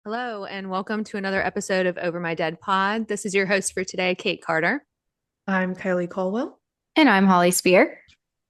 Hello, and welcome to another episode of Over My Dead Pod. This is your host for today, Kate Carter. I'm Kylie Caldwell. And I'm Holly Spear.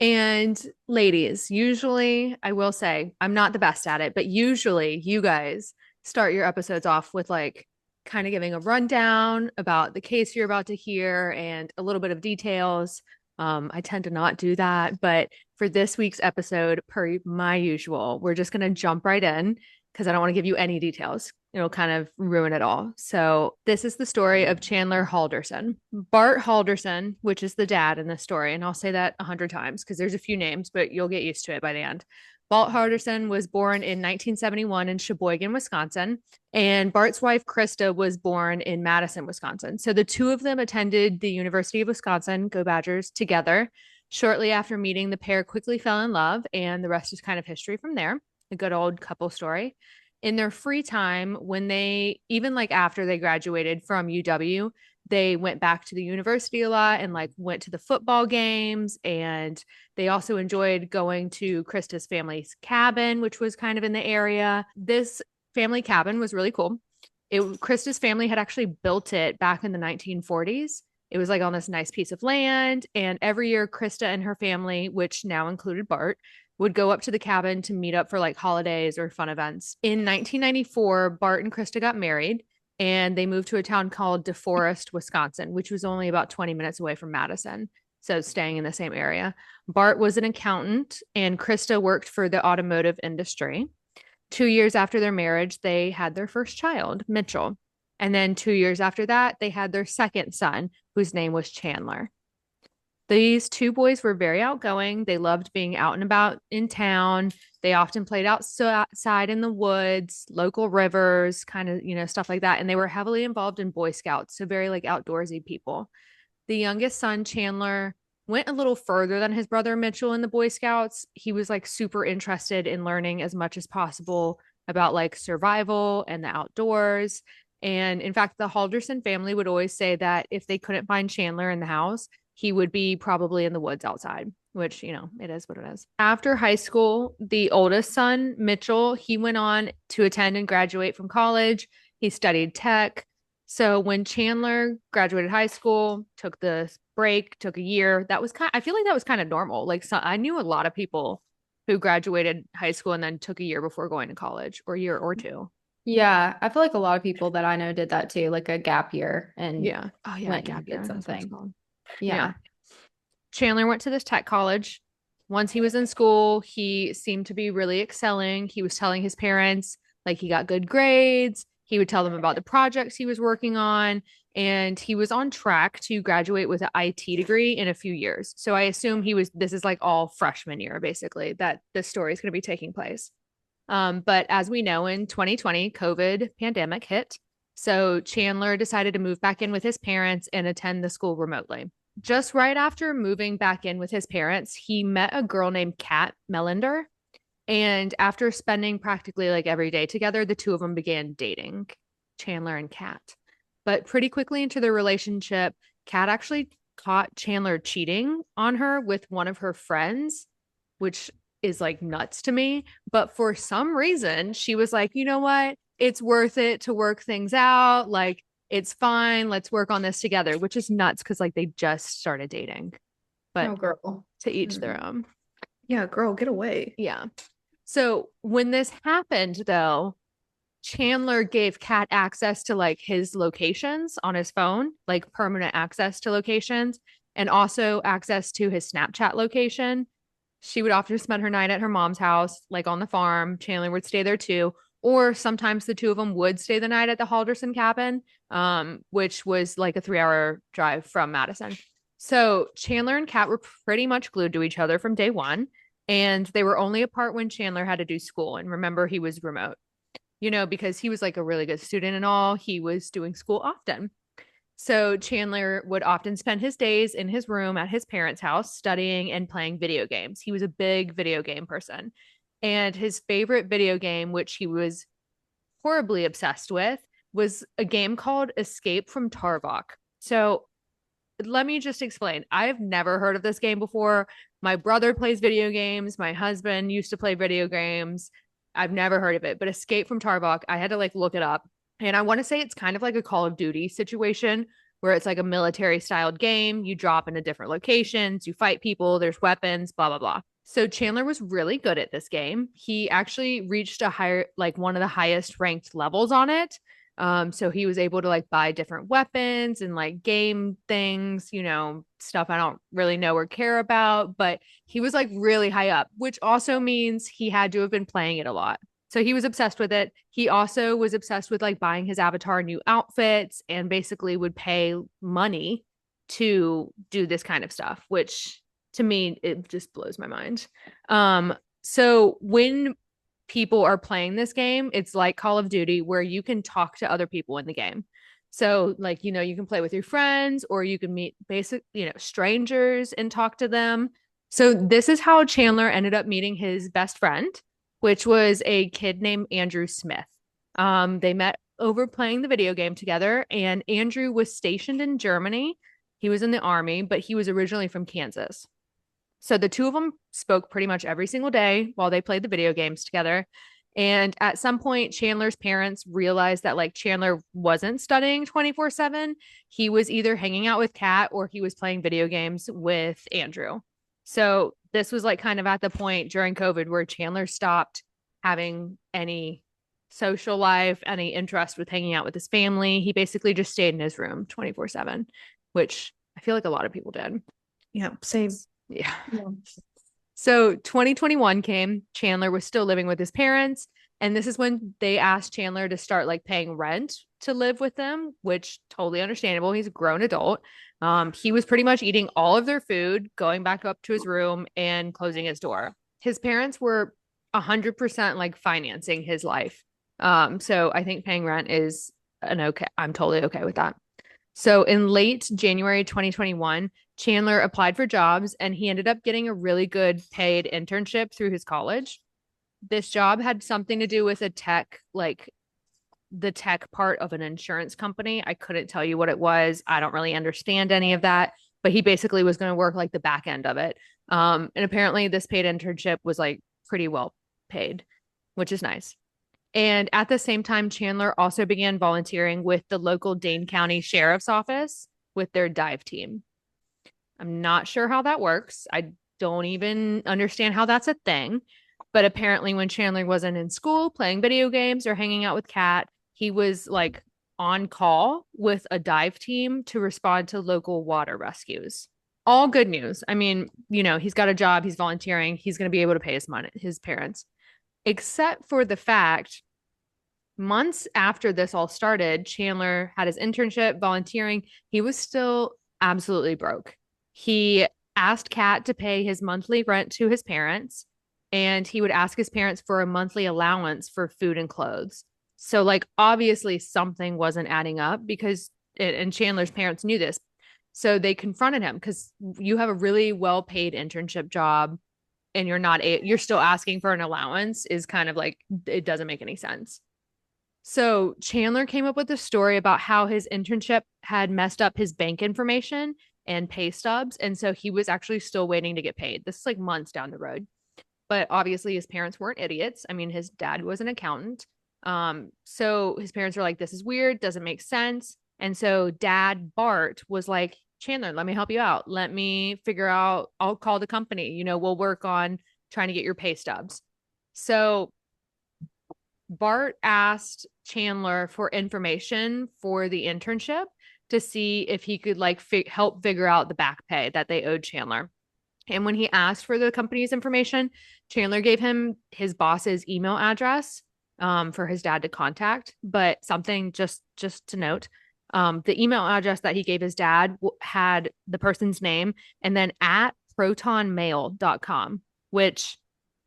And ladies, usually I will say I'm not the best at it, but usually you guys start your episodes off with like kind of giving a rundown about the case you're about to hear and a little bit of details. I tend to not do that, but for this week's episode, per my usual, we're just going to jump right in because I don't want to give you any details. It'll kind of ruin it all. So, this is the story of Chandler Halderson. Bart Halderson, which is the dad in this story, and I'll say that 100 times because there's a few names, but you'll get used to it by the end. Bart Halderson was born in 1971 in Sheboygan, Wisconsin, and Bart's wife, Krista, was born in Madison, Wisconsin. So the two of them attended the University of Wisconsin, go Badgers, together. Shortly after meeting, the pair quickly fell in love, and the rest is kind of history from there. A good old couple story. In their free time, when they, even like after they graduated from UW, they went back to the university a lot and like went to the football games. And they also enjoyed going to Krista's family's cabin, which was kind of in the area. This family cabin was really cool. Krista's family had actually built it back in the 1940s. It was like on this nice piece of land. And every year, Krista and her family, which now included Bart, would go up to the cabin to meet up for like holidays or fun events. In 1994, Bart and Krista got married and they moved to a town called DeForest, Wisconsin, which was only about 20 minutes away from Madison. So staying in the same area. Bart was an accountant and Krista worked for the automotive industry. 2 years after their marriage, they had their first child, Mitchell. And then 2 years after that, they had their second son, whose name was Chandler. These two boys were very outgoing. They loved being out and about in town. They often played outside in the woods, local rivers, kind of, stuff like that. And they were heavily involved in Boy Scouts, so very like outdoorsy people. The youngest son, Chandler, went a little further than his brother Mitchell in the Boy Scouts. He was like super interested in learning as much as possible about like survival and the outdoors. And in fact, the Halderson family would always say that if they couldn't find Chandler in the house, he would be probably in the woods outside, which, it is what it is. After high school, the oldest son, Mitchell, he went on to attend and graduate from college. He studied tech. So when Chandler graduated high school, took the break, took a year, I feel like that was kind of normal. Like I knew a lot of people who graduated high school and then took a year before going to college or a year or two. Yeah, I feel like a lot of people that I know did that too, like a gap year and Yeah. Oh yeah, went gap and year. did That's what it's something. called. Yeah. Yeah. Chandler went to this tech college. Once he was in school, he seemed to be really excelling. He was telling his parents like he got good grades. He would tell them about the projects he was working on, and he was on track to graduate with an IT degree in a few years. So I assume this is like all freshman year, basically, that this story is going to be taking place. But as we know, in 2020, COVID pandemic hit. So Chandler decided to move back in with his parents and attend the school remotely. Just right after moving back in with his parents, he met a girl named Kat Melander. And after spending practically like every day together, the two of them began dating, Chandler and Kat. But pretty quickly into their relationship, Kat actually caught Chandler cheating on her with one of her friends, which is like nuts to me. But for some reason, she was like, you know what? It's worth it to work things out. Like, it's fine. Let's work on this together, which is nuts because like they just started dating. But Oh, girl. to each their own. Yeah, girl, get away. Yeah. So when this happened, though, Chandler gave Kat access to like his locations on his phone, like permanent access to locations, and also access to his Snapchat location. She would often spend her night at her mom's house, like on the farm. Chandler would stay there too. Or sometimes the two of them would stay the night at the Halderson cabin, which was like a 3 hour drive from Madison. So Chandler and Kat were pretty much glued to each other from day one. And they were only apart when Chandler had to do school. And remember, he was remote, because he was like a really good student and all, he was doing school often. So Chandler would often spend his days in his room at his parents' house studying and playing video games. He was a big video game person. And his favorite video game, which he was horribly obsessed with, was a game called Escape from Tarvok. So let me just explain. I've never heard of this game before. My brother plays video games. My husband used to play video games. I've never heard of it, but Escape from Tarbox, I had to like look it up. And I want to say it's kind of like a Call of Duty situation where it's like a military styled game. You drop into different locations, you fight people, there's weapons, blah, blah, blah. So Chandler was really good at this game. He actually reached a higher, like one of the highest ranked levels on it. So he was able to like buy different weapons and like game things, you know, stuff I don't really know or care about, but he was like really high up, which also means he had to have been playing it a lot. So he was obsessed with it. He also was obsessed with like buying his avatar new outfits and basically would pay money to do this kind of stuff, which to me, it just blows my mind. So when people are playing this game, it's like Call of Duty where you can talk to other people in the game. So like, you know, you can play with your friends or you can meet basic, you know, strangers and talk to them. So this is how Chandler ended up meeting his best friend, which was a kid named Andrew Smith. They met over playing the video game together, and Andrew was stationed in Germany. He was in the army, but he was originally from Kansas. So the two of them spoke pretty much every single day while they played the video games together. And at some point, Chandler's parents realized that like Chandler wasn't studying 24/7. He was either hanging out with Kat or he was playing video games with Andrew. So this was like kind of at the point during COVID where Chandler stopped having any social life, any interest with hanging out with his family. He basically just stayed in his room 24/7, which I feel like a lot of people did. Yeah, same. Yeah. Yeah. So 2021 came. Chandler was still living with his parents. And this is when they asked Chandler to start like paying rent to live with them, which totally understandable. He's a grown adult. He was pretty much eating all of their food, going back up to his room and closing his door. His parents were 100% like financing his life. So I think paying rent is an okay. I'm totally okay with that. So in late January 2021, Chandler applied for jobs and he ended up getting a really good paid internship through his college. This job had something to do with a tech, like the tech part of an insurance company. I couldn't tell you what it was. I don't really understand any of that, but he basically was going to work like the back end of it. And apparently this paid internship was like pretty well paid, which is nice. And at the same time, Chandler also began volunteering with the local Dane County Sheriff's Office with their dive team. I'm not sure how that works. I don't even understand how that's a thing. But apparently, when Chandler wasn't in school playing video games or hanging out with Kat, he was like on call with a dive team to respond to local water rescues. All good news. I mean, you know, he's got a job, he's volunteering, he's going to be able to pay his money, his parents, except for the fact months after this all started, Chandler had his internship volunteering. He was still absolutely broke. He asked Kat to pay his monthly rent to his parents, and he would ask his parents for a monthly allowance for food and clothes. So, like, obviously, something wasn't adding up because, and Chandler's parents knew this. So they confronted him because you have a really well paid internship job and you're still asking for an allowance is kind of like, it doesn't make any sense. So Chandler came up with a story about how his internship had messed up his bank information and pay stubs. And so he was actually still waiting to get paid. This is like months down the road. But obviously his parents weren't idiots. I mean, his dad was an accountant. So his parents were like, this is weird, doesn't make sense. And so dad Bart was like, Chandler, let me help you out. Let me figure out, I'll call the company. You know, we'll work on trying to get your pay stubs. So Bart asked Chandler for information for the internship to see if he could like help figure out the back pay that they owed Chandler. And when he asked for the company's information, Chandler gave him his boss's email address for his dad to contact. But something just to note, the email address that he gave his dad had the person's name and then at protonmail.com, which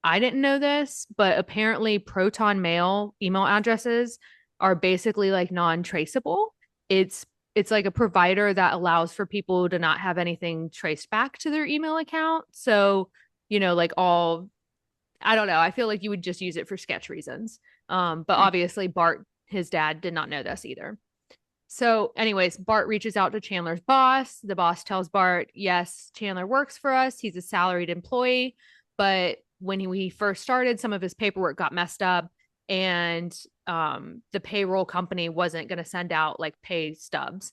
I didn't know this, but apparently Proton Mail email addresses are basically like non-traceable. It's like a provider that allows for people to not have anything traced back to their email account. So, you know, like all I don't know, I feel like you would just use it for sketch reasons. But obviously Bart, his dad, did not know this either. So, anyways, Bart reaches out to Chandler's boss. The boss tells Bart, yes, Chandler works for us. He's a salaried employee, but when he first started, some of his paperwork got messed up, and the payroll company wasn't going to send out like pay stubs.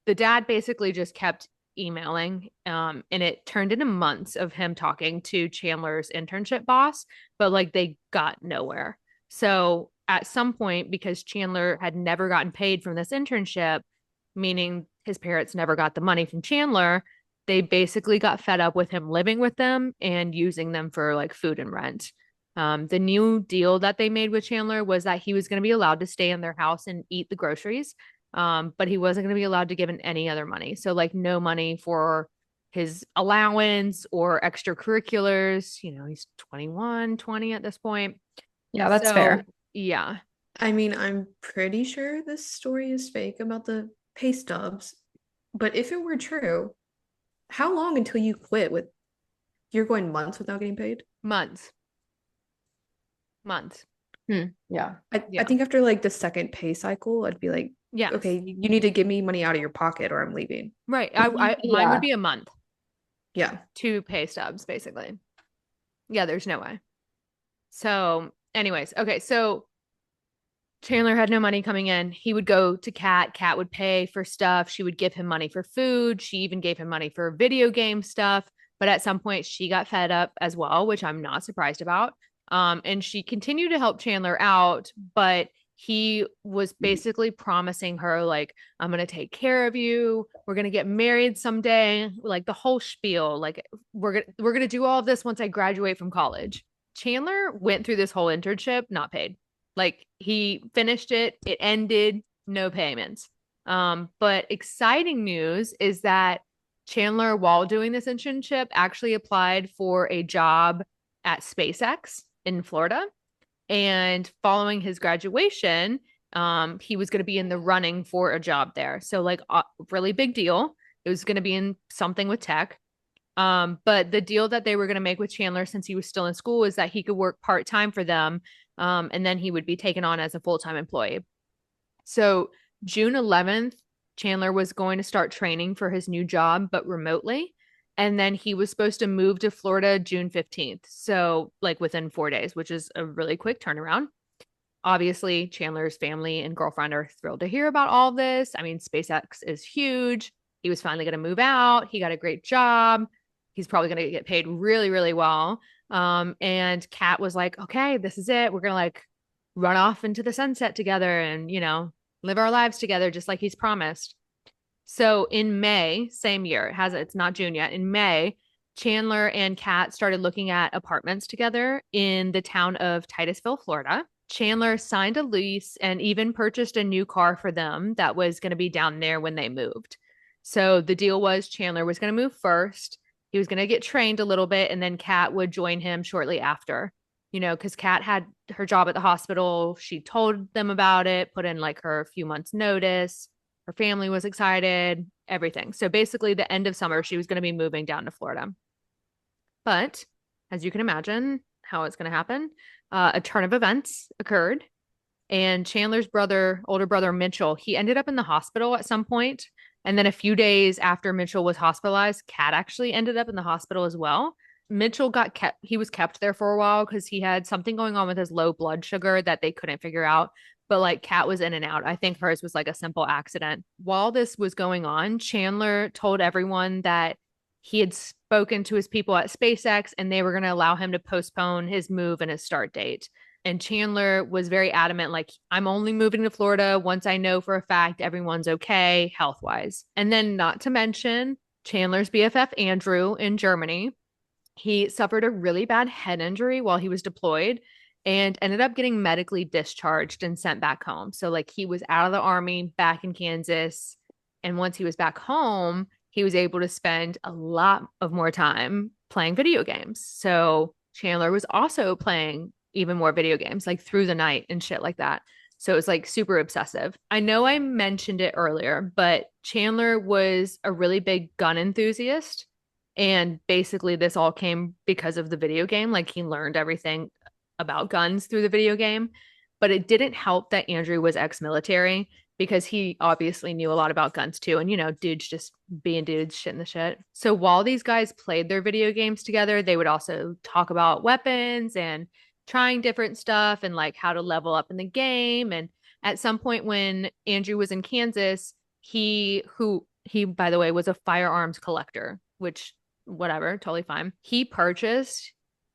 The dad basically just kept emailing, and it turned into months of him talking to Chandler's internship boss, but like they got nowhere. So at some point, because Chandler had never gotten paid from this internship, meaning his parents never got the money from Chandler, they basically got fed up with him living with them and using them for like food and rent. The new deal that they made with Chandler was that he was going to be allowed to stay in their house and eat the groceries, but he wasn't going to be allowed to give in any other money. So, like, no money for his allowance or extracurriculars. You know, he's 21, 20 at this point. Yeah, that's So, fair. yeah. I mean, I'm pretty sure this story is fake about the pay stubs, but if it were true, how long until you quit with you're going months without getting paid? Months. Months. Yeah. I think after like the second pay cycle, I'd be like, Yes. okay, you need to give me money out of your pocket or I'm leaving. Right. Mine Yeah. would be a month. Yeah. 2 pay stubs, basically. Yeah, there's no way. So, anyways, okay, so Chandler had no money coming in. He would go to Kat. Kat would pay for stuff. She would give him money for food. She even gave him money for video game stuff. But at some point, she got fed up as well, which I'm not surprised about. And she continued to help Chandler out, but he was basically promising her, like, I'm going to take care of you. We're going to get married someday, like the whole spiel. Like, we're going to do all of this once I graduate from college. Chandler went through this whole internship not paid. Like, he finished it, it ended, no payments. But exciting news is that Chandler, while doing this internship, actually applied for a job at SpaceX in Florida. And following his graduation, he was going to be in the running for a job there. So, like, a really big deal. It was going to be in something with tech. But the deal that they were going to make with Chandler, since he was still in school, is that he could work part-time for them, and then he would be taken on as a full-time employee. So June 11th, Chandler was going to start training for his new job, but remotely. And then he was supposed to move to Florida June 15th. So, like, within 4 days, which is a really quick turnaround. Obviously, Chandler's family and girlfriend are thrilled to hear about all this. I mean, SpaceX is huge. He was finally going to move out. He got a great job. He's probably going to get paid really, really well. And Kat was like, okay, this is it. We're going to like run off into the sunset together and, live our lives together just like he's promised. So in May, same year, it's not June yet. In May, Chandler and Kat started looking at apartments together in the town of Titusville, Florida. Chandler signed a lease and even purchased a new car for them that was going to be down there when they moved. So the deal was Chandler was going to move first. He was going to get trained a little bit, and then Kat would join him shortly after, because Kat had her job at the hospital. She told them about it, put in like her few months notice. Her family was excited, everything. So basically the end of summer, she was going to be moving down to Florida. But as you can imagine how it's going to happen, a turn of events occurred, and Chandler's older brother, Mitchell, he ended up in the hospital at some point. And then a few days after Mitchell was hospitalized, Kat actually ended up in the hospital as well. Mitchell he was kept there for a while because he had something going on with his low blood sugar that they couldn't figure out. But like Kat was in and out. I think hers was like a simple accident. While this was going on, Chandler told everyone that he had spoken to his people at SpaceX and they were going to allow him to postpone his move and his start date. And Chandler was very adamant, like, I'm only moving to Florida once I know for a fact everyone's okay health wise. And then, not to mention, Chandler's BFF, Andrew, in Germany, he suffered a really bad head injury while he was deployed and ended up getting medically discharged and sent back home. So, like, he was out of the army back in Kansas. And once he was back home, he was able to spend a lot of more time playing video games. So, Chandler was also playing even more video games, like through the night and shit like that. So it was like super obsessive. I know I mentioned it earlier, but Chandler was a really big gun enthusiast. And basically, this all came because of the video game. Like, he learned everything about guns through the video game. But it didn't help that Andrew was ex military, because he obviously knew a lot about guns too. And, dudes just being dudes, shitting the shit. So while these guys played their video games together, they would also talk about weapons and trying different stuff and like how to level up in the game. And at some point when Andrew was in Kansas, he, by the way, was a firearms collector, which, whatever, totally fine. He purchased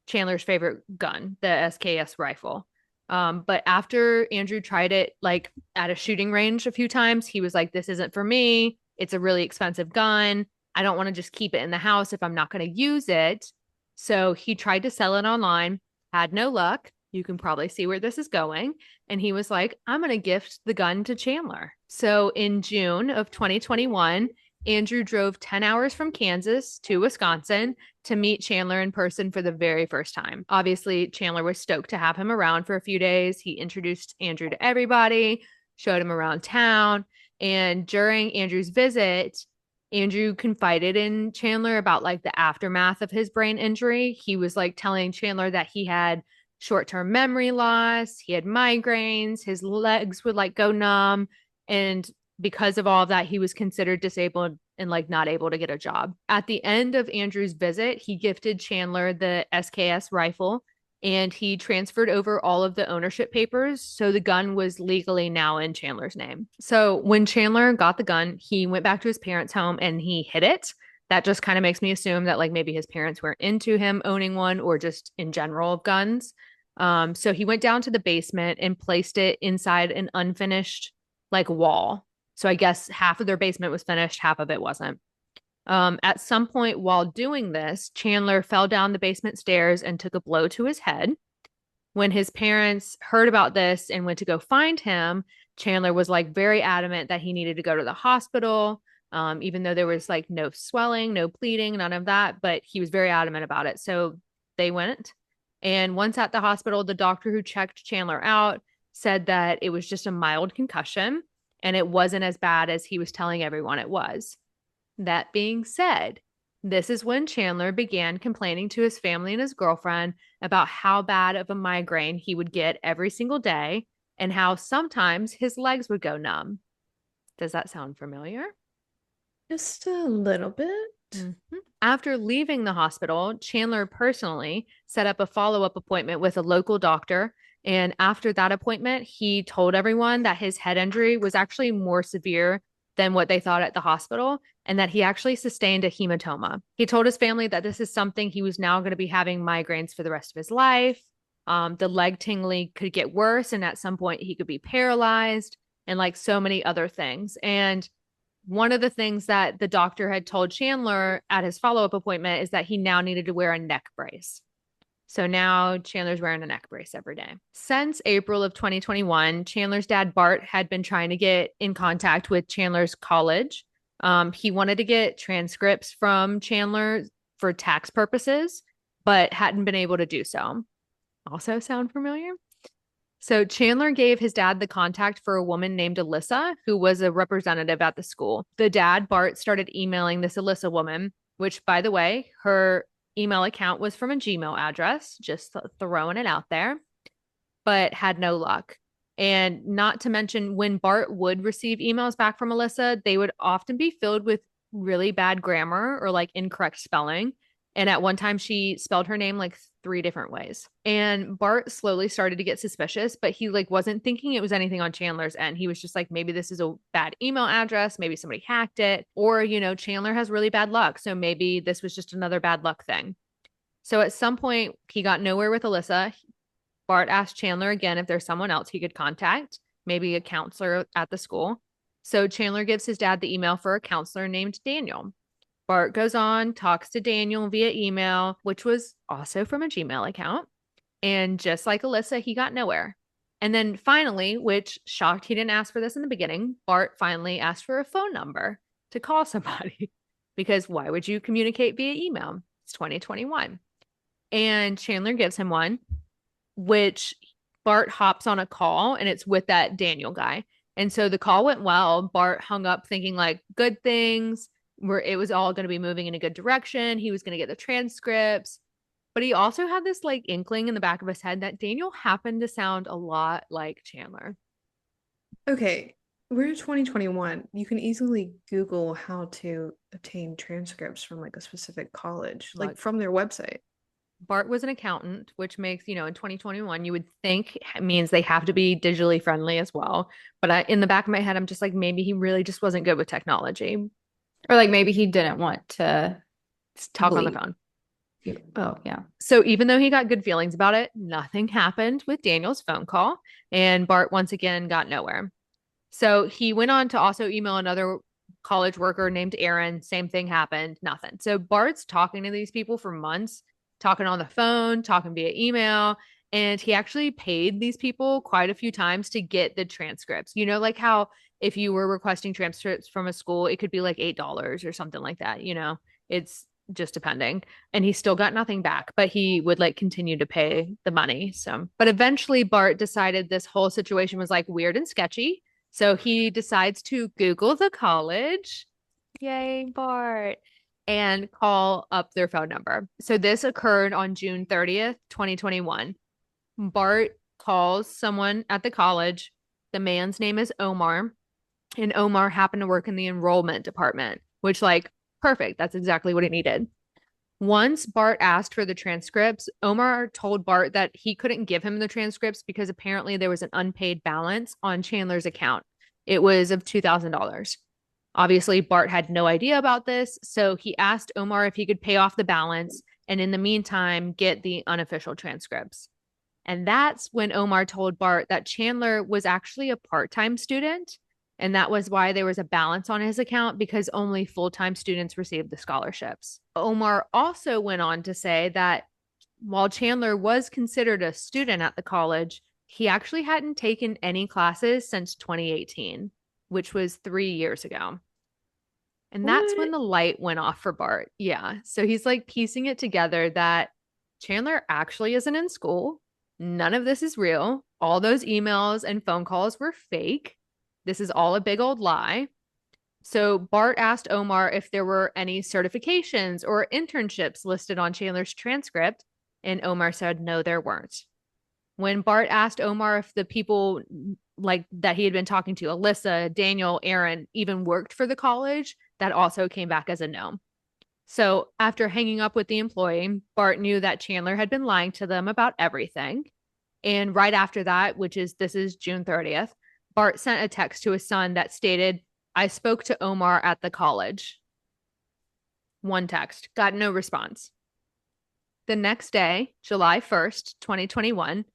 Chandler's favorite gun, the SKS rifle. But after Andrew tried it like at a shooting range a few times, he was like, this isn't for me. It's a really expensive gun. I don't want to just keep it in the house if I'm not going to use it. So he tried to sell it online, had no luck. You can probably see where this is going. And he was like, I'm going to gift the gun to Chandler. So in June of 2021, Andrew drove 10 hours from Kansas to Wisconsin to meet Chandler in person for the very first time. Obviously, Chandler was stoked to have him around for a few days. He introduced Andrew to everybody, showed him around town. And during Andrew's visit, Andrew confided in Chandler about like the aftermath of his brain injury. He was like telling Chandler that he had short-term memory loss, he had migraines, his legs would like go numb, and because of all of that, he was considered disabled and like not able to get a job. At the end of Andrew's visit, he gifted Chandler the SKS rifle and he transferred over all of the ownership papers. So the gun was legally now in Chandler's name. So when Chandler got the gun, he went back to his parents' home and he hid it. That just kind of makes me assume that like maybe his parents weren't into him owning one or just in general of guns. So he went down to the basement and placed it inside an unfinished like wall. So I guess half of their basement was finished, half of it wasn't. At some point while doing this, Chandler fell down the basement stairs and took a blow to his head. When his parents heard about this and went to go find him, Chandler was like very adamant that he needed to go to the hospital, even though there was like no swelling, no bleeding, none of that. But he was very adamant about it. So they went. And once at the hospital, the doctor who checked Chandler out said that it was just a mild concussion and it wasn't as bad as he was telling everyone it was. That being said, this is when Chandler began complaining to his family and his girlfriend about how bad of a migraine he would get every single day and how sometimes his legs would go numb. Does that sound familiar? Just a little bit. Mm-hmm. After leaving the hospital, Chandler personally set up a follow-up appointment with a local doctor. And after that appointment, he told everyone that his head injury was actually more severe than what they thought at the hospital and that he actually sustained a hematoma. He told his family that this is something he was now going to be having migraines for the rest of his life. The leg tingling could get worse, and at some point he could be paralyzed and like so many other things. And one of the things that the doctor had told Chandler at his follow-up appointment is that he now needed to wear a neck brace. So now Chandler's wearing a neck brace every day. Since April of 2021, Chandler's dad, Bart, had been trying to get in contact with Chandler's college. He wanted to get transcripts from Chandler for tax purposes, but hadn't been able to do so. Also sound familiar? So Chandler gave his dad the contact for a woman named Alyssa, who was a representative at the school. The dad, Bart, started emailing this Alyssa woman, which, by the way, her email account was from a Gmail address, just throwing it out there, but had no luck. And not to mention, when Bart would receive emails back from Alyssa, they would often be filled with really bad grammar or like incorrect spelling. And at one time, she spelled her name like 3 different ways. And Bart slowly started to get suspicious, but he like wasn't thinking it was anything on Chandler's end. He was just like, maybe this is a bad email address. Maybe somebody hacked it. Or, Chandler has really bad luck. So maybe this was just another bad luck thing. So at some point, he got nowhere with Alyssa. Bart asked Chandler again if there's someone else he could contact, maybe a counselor at the school. So Chandler gives his dad the email for a counselor named Daniel. Bart goes on, talks to Daniel via email, which was also from a Gmail account. And just like Alyssa, he got nowhere. And then finally, which shocked he didn't ask for this in the beginning, Bart finally asked for a phone number to call somebody. Because why would you communicate via email? It's 2021. And Chandler gives him one, which Bart hops on a call and it's with that Daniel guy. And so the call went well. Bart hung up thinking like good things, where it was all going to be moving in a good direction. He was going to get the transcripts, but he also had this like inkling in the back of his head that Daniel happened to sound a lot like Chandler. Okay, We're in 2021. You can easily Google how to obtain transcripts from like a specific college, like Look, from their website. Bart was an accountant, which makes, in 2021, you would think means they have to be digitally friendly as well. But in the back of my head, I'm just like, maybe he really just wasn't good with technology. Or like maybe he didn't want to Talk on the leave. phone. Oh, yeah. So even though he got good feelings about it, nothing happened with Daniel's phone call, and Bart once again got nowhere. So he went on to also email another college worker named Aaron. Same thing happened, nothing. So Bart's talking to these people for months, talking on the phone, talking via email, and he actually paid these people quite a few times to get the transcripts. Like how if you were requesting transcripts from a school, it could be like $8 or something like that, It's just depending. And he still got nothing back, but he would like continue to pay the money. So, but eventually Bart decided this whole situation was like weird and sketchy. So he decides to Google the college. Yay, Bart. And call up their phone number. So this occurred on June 30th, 2021. Bart calls someone at the college. The man's name is Omar, and Omar happened to work in the enrollment department, which, like, perfect. That's exactly what he needed. Once Bart asked for the transcripts, Omar told Bart that he couldn't give him the transcripts because apparently there was an unpaid balance on Chandler's account. It was of $2,000. Obviously, Bart had no idea about this, so he asked Omar if he could pay off the balance and in the meantime get the unofficial transcripts. And that's when Omar told Bart that Chandler was actually a part-time student. And that was why there was a balance on his account because only full-time students received the scholarships. Omar also went on to say that while Chandler was considered a student at the college, he actually hadn't taken any classes since 2018, which was 3 years ago. And that's when the light went off for Bart. Yeah. So he's like piecing it together that Chandler actually isn't in school. None of this is real. All those emails and phone calls were fake. This is all a big old lie. So Bart asked Omar if there were any certifications or internships listed on Chandler's transcript, and Omar said no, there weren't. When Bart asked Omar if the people like that he had been talking to, Alyssa, Daniel, Aaron, even worked for the college, that also came back as a no. So after hanging up with the employee, Bart knew that Chandler had been lying to them about everything. And right after that, this is June 30th, Bart sent a text to his son that stated, I spoke to Omar at the college. One text, got no response. The next day, July 1st, 2021,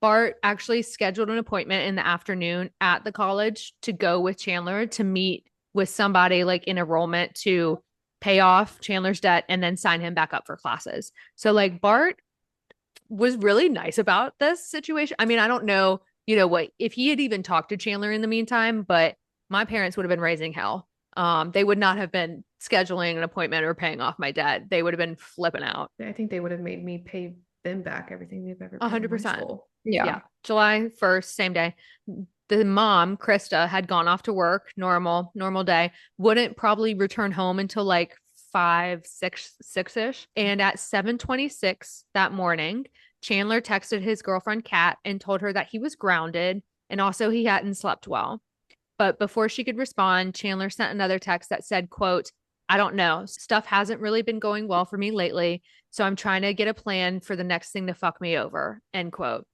Bart actually scheduled an appointment in the afternoon at the college to go with Chandler to meet with somebody like in enrollment to pay off Chandler's debt and then sign him back up for classes. So like Bart was really nice about this situation. I mean, I don't know, what if he had even talked to Chandler in the meantime, but my parents would have been raising hell. They would not have been scheduling an appointment or paying off my debt. They would have been flipping out. I think they would have made me pay them back everything they've ever paid in my 100%. school. Yeah. July 1st, same day. The mom, Krista, had gone off to work, normal day, wouldn't probably return home until like 6-ish. And at 7:26 that morning, Chandler texted his girlfriend, Kat, and told her that he was grounded and also he hadn't slept well. But before she could respond, Chandler sent another text that said, quote, I don't know. Stuff hasn't really been going well for me lately. So I'm trying to get a plan for the next thing to fuck me over, end quote.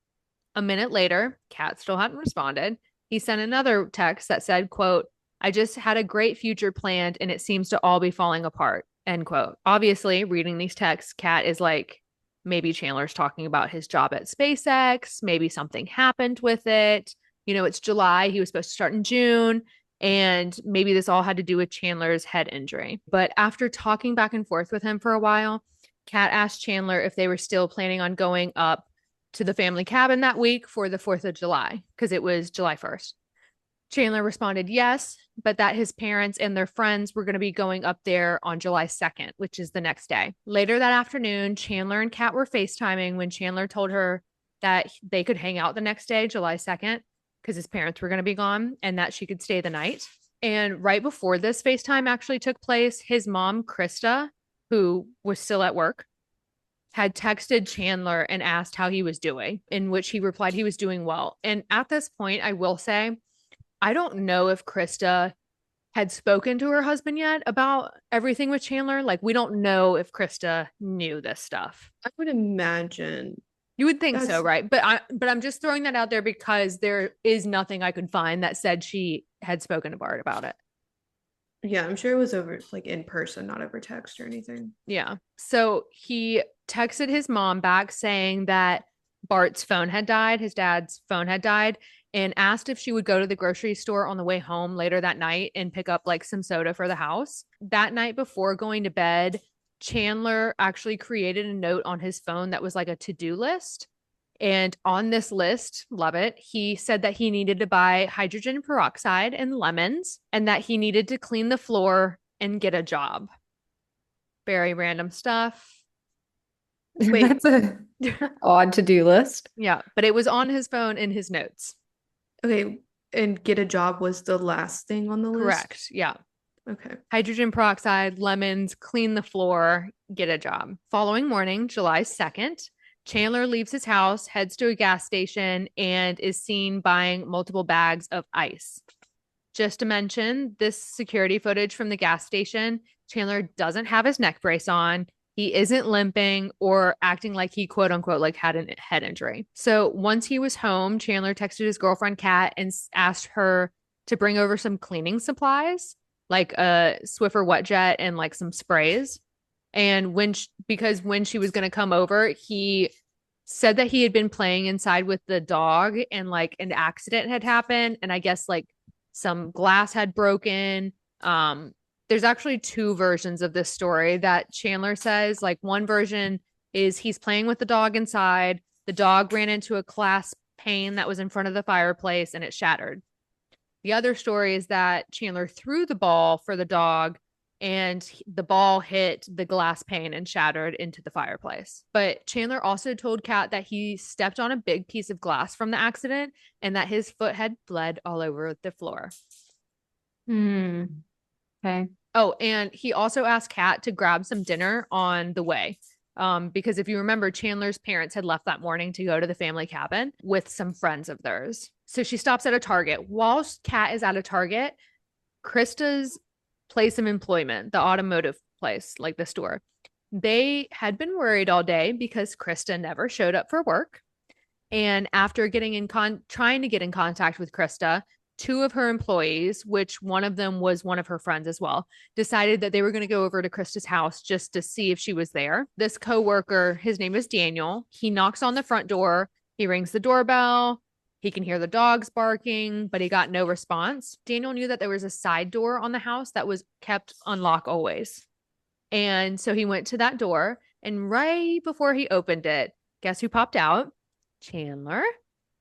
A minute later, Kat still hadn't responded. He sent another text that said, quote, I just had a great future planned and it seems to all be falling apart, end quote. Obviously, reading these texts, Kat is like, maybe Chandler's talking about his job at SpaceX. Maybe something happened with it. It's July. He was supposed to start in June. And maybe this all had to do with Chandler's head injury. But after talking back and forth with him for a while, Kat asked Chandler if they were still planning on going up to the family cabin that week for the 4th of July, because it was July 1st. Chandler responded yes, but that his parents and their friends were going to be going up there on July 2nd, which is the next day. Later that afternoon, Chandler and Kat were FaceTiming when Chandler told her that they could hang out the next day, July 2nd, because his parents were going to be gone and that she could stay the night. And right before this FaceTime actually took place, his mom, Krista, who was still at work, had texted Chandler and asked how he was doing, in which he replied he was doing well. And at this point, I will say, I don't know if Krista had spoken to her husband yet about everything with Chandler. Like, we don't know if Krista knew this stuff. I would imagine You would think so, that's right? But I'm just throwing that out there because there is nothing I could find that said she had spoken to Bart about it. yeah, I'm sure it was over like in person, not over text or anything. Yeah. So he texted his mom back saying that Bart's phone had died, his dad's phone had died, and asked if she would go to the grocery store on the way home later that night and pick up like some soda for the house. That night before going to bed, Chandler actually created a note on his phone that was like a to-do list. And on this list, love it, he said that he needed to buy hydrogen peroxide and lemons and that he needed to clean the floor and get a job. Very random stuff. Wait. That's a odd to-do list. Yeah, but it was on his phone in his notes. Okay, and get a job was the last thing on the list? Correct. Yeah. Okay. Hydrogen peroxide, lemons, clean the floor, get a job. Following morning, July 2nd, Chandler leaves his house, heads to a gas station, and is seen buying multiple bags of ice. Just to mention, this security footage from the gas station, Chandler doesn't have his neck brace on. He isn't limping or acting like he quote unquote like had a head injury. So once he was home, Chandler texted his girlfriend Kat and asked her to bring over some cleaning supplies, like a Swiffer wet jet and like some sprays. And because when she was going to come over, he said that he had been playing inside with the dog and like an accident had happened. And I guess like some glass had broken. There's actually two versions of this story that Chandler says. Like, one version is he's playing with the dog inside. The dog ran into a glass pane that was in front of the fireplace and it shattered. The other story is that Chandler threw the ball for the dog and the ball hit the glass pane and shattered into the fireplace. But Chandler also told Kat that he stepped on a big piece of glass from the accident and that his foot had bled all over the floor. Okay. Oh, and he also asked Kat to grab some dinner on the way. Because if you remember, Chandler's parents had left that morning to go to the family cabin with some friends of theirs. So she stops at a Target. While Kat is at a Target, Krista's place of employment, the automotive place, like the store, they had been worried all day because Krista never showed up for work. And after trying to get in contact with Krista, two of her employees, which one of them was one of her friends as well, decided that they were going to go over to Krista's house just to see if she was there. This coworker, his name is Daniel. He knocks on the front door. He rings the doorbell. He can hear the dogs barking, but he got no response. Daniel knew that there was a side door on the house that was kept unlocked always. And so he went to that door, and right before he opened it, guess who popped out? Chandler.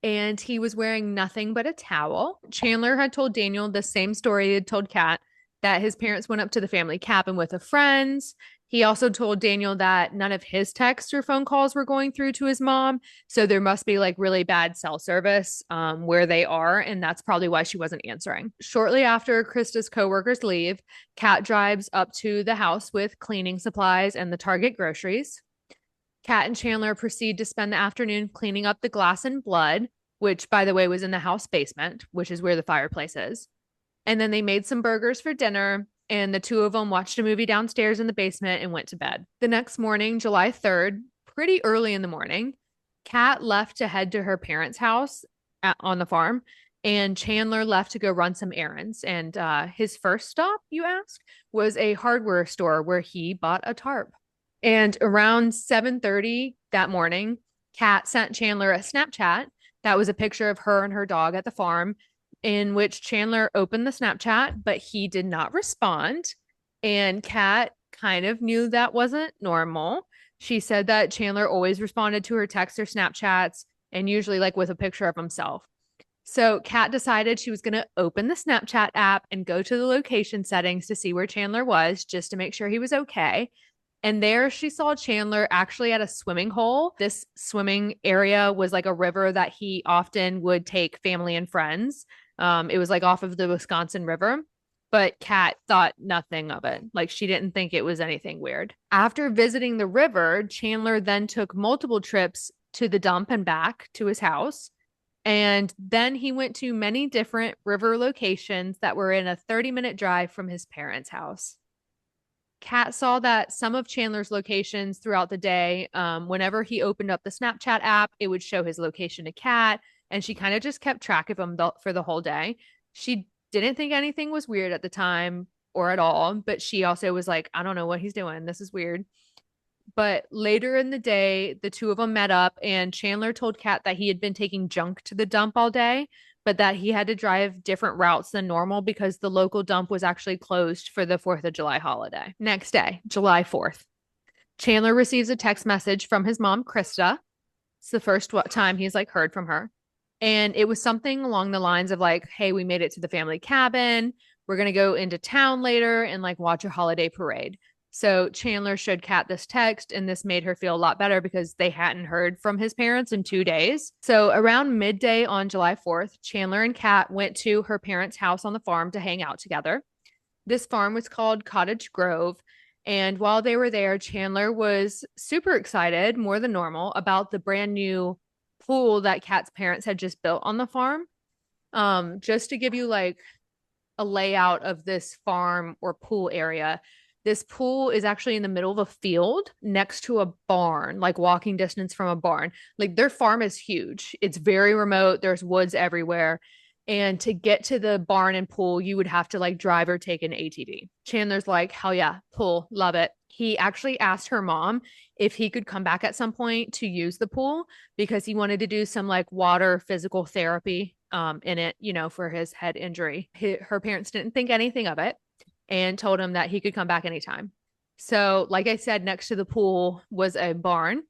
And he was wearing nothing but a towel. Chandler had told Daniel the same story he had told Kat, that his parents went up to the family cabin with a friends. He also told Daniel that none of his texts or phone calls were going through to his mom. So there must be like really bad cell service where they are. And that's probably why she wasn't answering. Shortly after Krista's coworkers leave, Kat drives up to the house with cleaning supplies and the Target groceries. Kat and Chandler proceed to spend the afternoon cleaning up the glass and blood, which, by the way, was in the house basement, which is where the fireplace is. And then they made some burgers for dinner, and the two of them watched a movie downstairs in the basement and went to bed. The next morning, July 3rd, pretty early in the morning, Kat left to head to her parents' house on the farm, and Chandler left to go run some errands. And his first stop, you ask, was a hardware store where he bought a tarp. And around 7:30 that morning, Kat sent Chandler a Snapchat that was a picture of her and her dog at the farm, in which Chandler opened the Snapchat, but he did not respond. And Kat kind of knew that wasn't normal. She said that Chandler always responded to her texts or Snapchats, and usually like with a picture of himself. So Kat decided she was going to open the Snapchat app and go to the location settings to see where Chandler was, just to make sure he was okay. And there she saw Chandler actually at a swimming hole. This swimming area was like a river that he often would take family and friends. It was like off of the Wisconsin River, but Kat thought nothing of it. Like, she didn't think it was anything weird. After visiting the river, Chandler then took multiple trips to the dump and back to his house. And then he went to many different river locations that were in a 30-minute drive from his parents' house. Kat saw that some of Chandler's locations throughout the day, whenever he opened up the Snapchat app, it would show his location to Kat, and she kind of just kept track of him for the whole day. She didn't think anything was weird at the time or at all, but she also was like, I don't know what he's doing. This is weird. But later in the day, the two of them met up, and Chandler told Kat that he had been taking junk to the dump all day, but that he had to drive different routes than normal because the local dump was actually closed for the 4th of July holiday. Next day, July 4th, Chandler receives a text message from his mom, Krista. It's the first time he's like heard from her. And it was something along the lines of like, hey, we made it to the family cabin. We're going to go into town later and like watch a holiday parade. So Chandler showed Kat this text, and this made her feel a lot better because they hadn't heard from his parents in 2 days. So around midday on July 4th, Chandler and Kat went to her parents' house on the farm to hang out together. This farm was called Cottage Grove. And while they were there, Chandler was super excited, more than normal, about the brand new pool that Kat's parents had just built on the farm. Just to give you like a layout of this farm or pool area, this pool is actually in the middle of a field next to a barn, like walking distance from a barn. Like their farm is huge. It's very remote. There's woods everywhere. And to get to the barn and pool, you would have to like drive or take an ATV. Chandler's like, hell yeah, pool, love it. He actually asked her mom if he could come back at some point to use the pool because he wanted to do some like water physical therapy in it, for his head injury. Her parents didn't think anything of it and told him that he could come back anytime. So, like I said, next to the pool was a barn.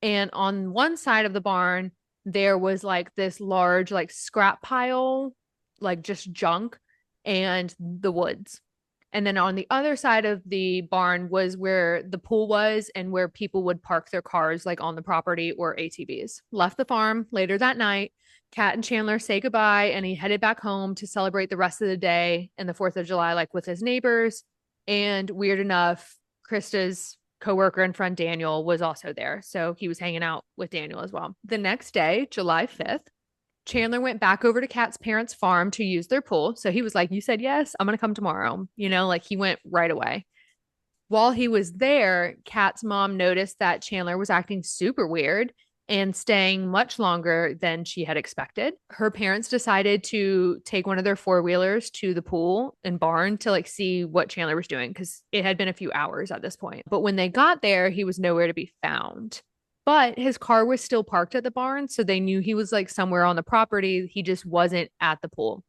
And on one side of the barn, there was like this large, like scrap pile, like just junk, and the woods. And then on the other side of the barn was where the pool was and where people would park their cars, like on the property or ATVs. Left the farm later that night. Kat and Chandler say goodbye, and he headed back home to celebrate the rest of the day and the 4th of July, like with his neighbors. And weird enough, Krista's coworker and friend Daniel was also there. So he was hanging out with Daniel as well. The next day, July 5th, Chandler went back over to Kat's parents' farm to use their pool. So he was like, you said yes, I'm going to come tomorrow. Like he went right away. While he was there, Kat's mom noticed that Chandler was acting super weird and staying much longer than she had expected. Her parents decided to take one of their four-wheelers to the pool and barn to like see what Chandler was doing because it had been a few hours at this point. But when they got there, he was nowhere to be found. But his car was still parked at the barn, so they knew he was like somewhere on the property. He just wasn't at the pool.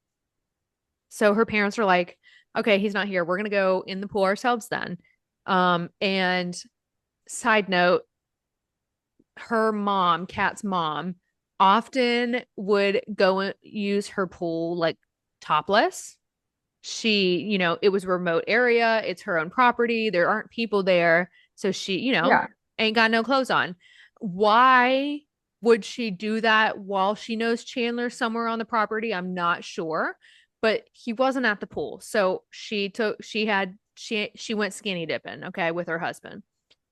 So her parents were like, okay, he's not here. We're going to go in the pool ourselves then. And side note, her mom, Kat's mom, often would go and use her pool like topless. It was a remote area. It's her own property. There aren't people there. So she, Yeah. ain't got no clothes on. Why would she do that while she knows Chandler's somewhere on the property? I'm not sure, but he wasn't at the pool. So she went skinny dipping, okay, with her husband.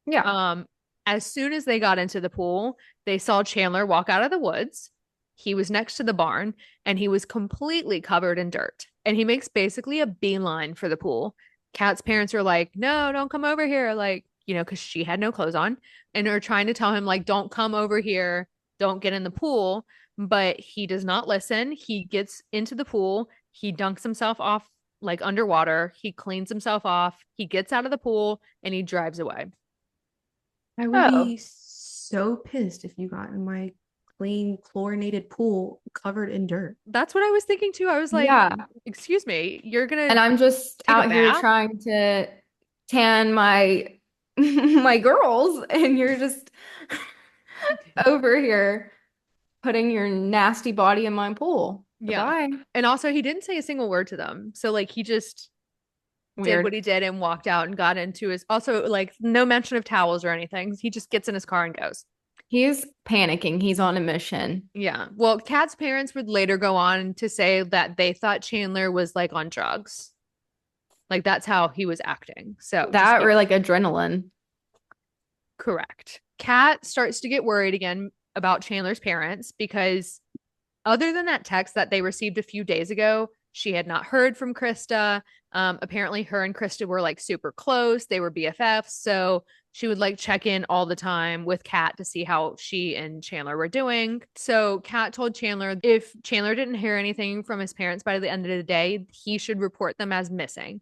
Yeah. As soon as they got into the pool, they saw Chandler walk out of the woods. He was next to the barn and he was completely covered in dirt. And he makes basically a beeline for the pool. Kat's parents are like, no, don't come over here. Like, because she had no clothes on and are trying to tell him, like, don't come over here. Don't get in the pool. But he does not listen. He gets into the pool. He dunks himself off like underwater. He cleans himself off. He gets out of the pool and he drives away. I would Oh, be so pissed if you got in my clean, chlorinated pool covered in dirt. That's what I was thinking too. I was like, yeah. excuse me, you're And gonna I'm just take a out here bath? trying to tan my my girls, and you're just over here putting your nasty body in my pool. Yeah. Goodbye. And also he didn't say a single word to them. So like he just did what Weird. he did and walked out and got into his also like no mention of towels or anything. He just gets in his car and goes. He's panicking. He's on a mission. Yeah. Well, Kat's parents would later go on to say that they thought Chandler was like on drugs. Like that's how he was acting. So just That or like adrenaline. correct. Kat starts to get worried again about Chandler's parents because Other than that text that they received a few days ago, she had not heard from Krista. Apparently her and Krista were like super close. They were BFFs. So she would like check in all the time with Kat to see how she and Chandler were doing. So Kat told Chandler if Chandler didn't hear anything from his parents by the end of the day, he should report them as missing.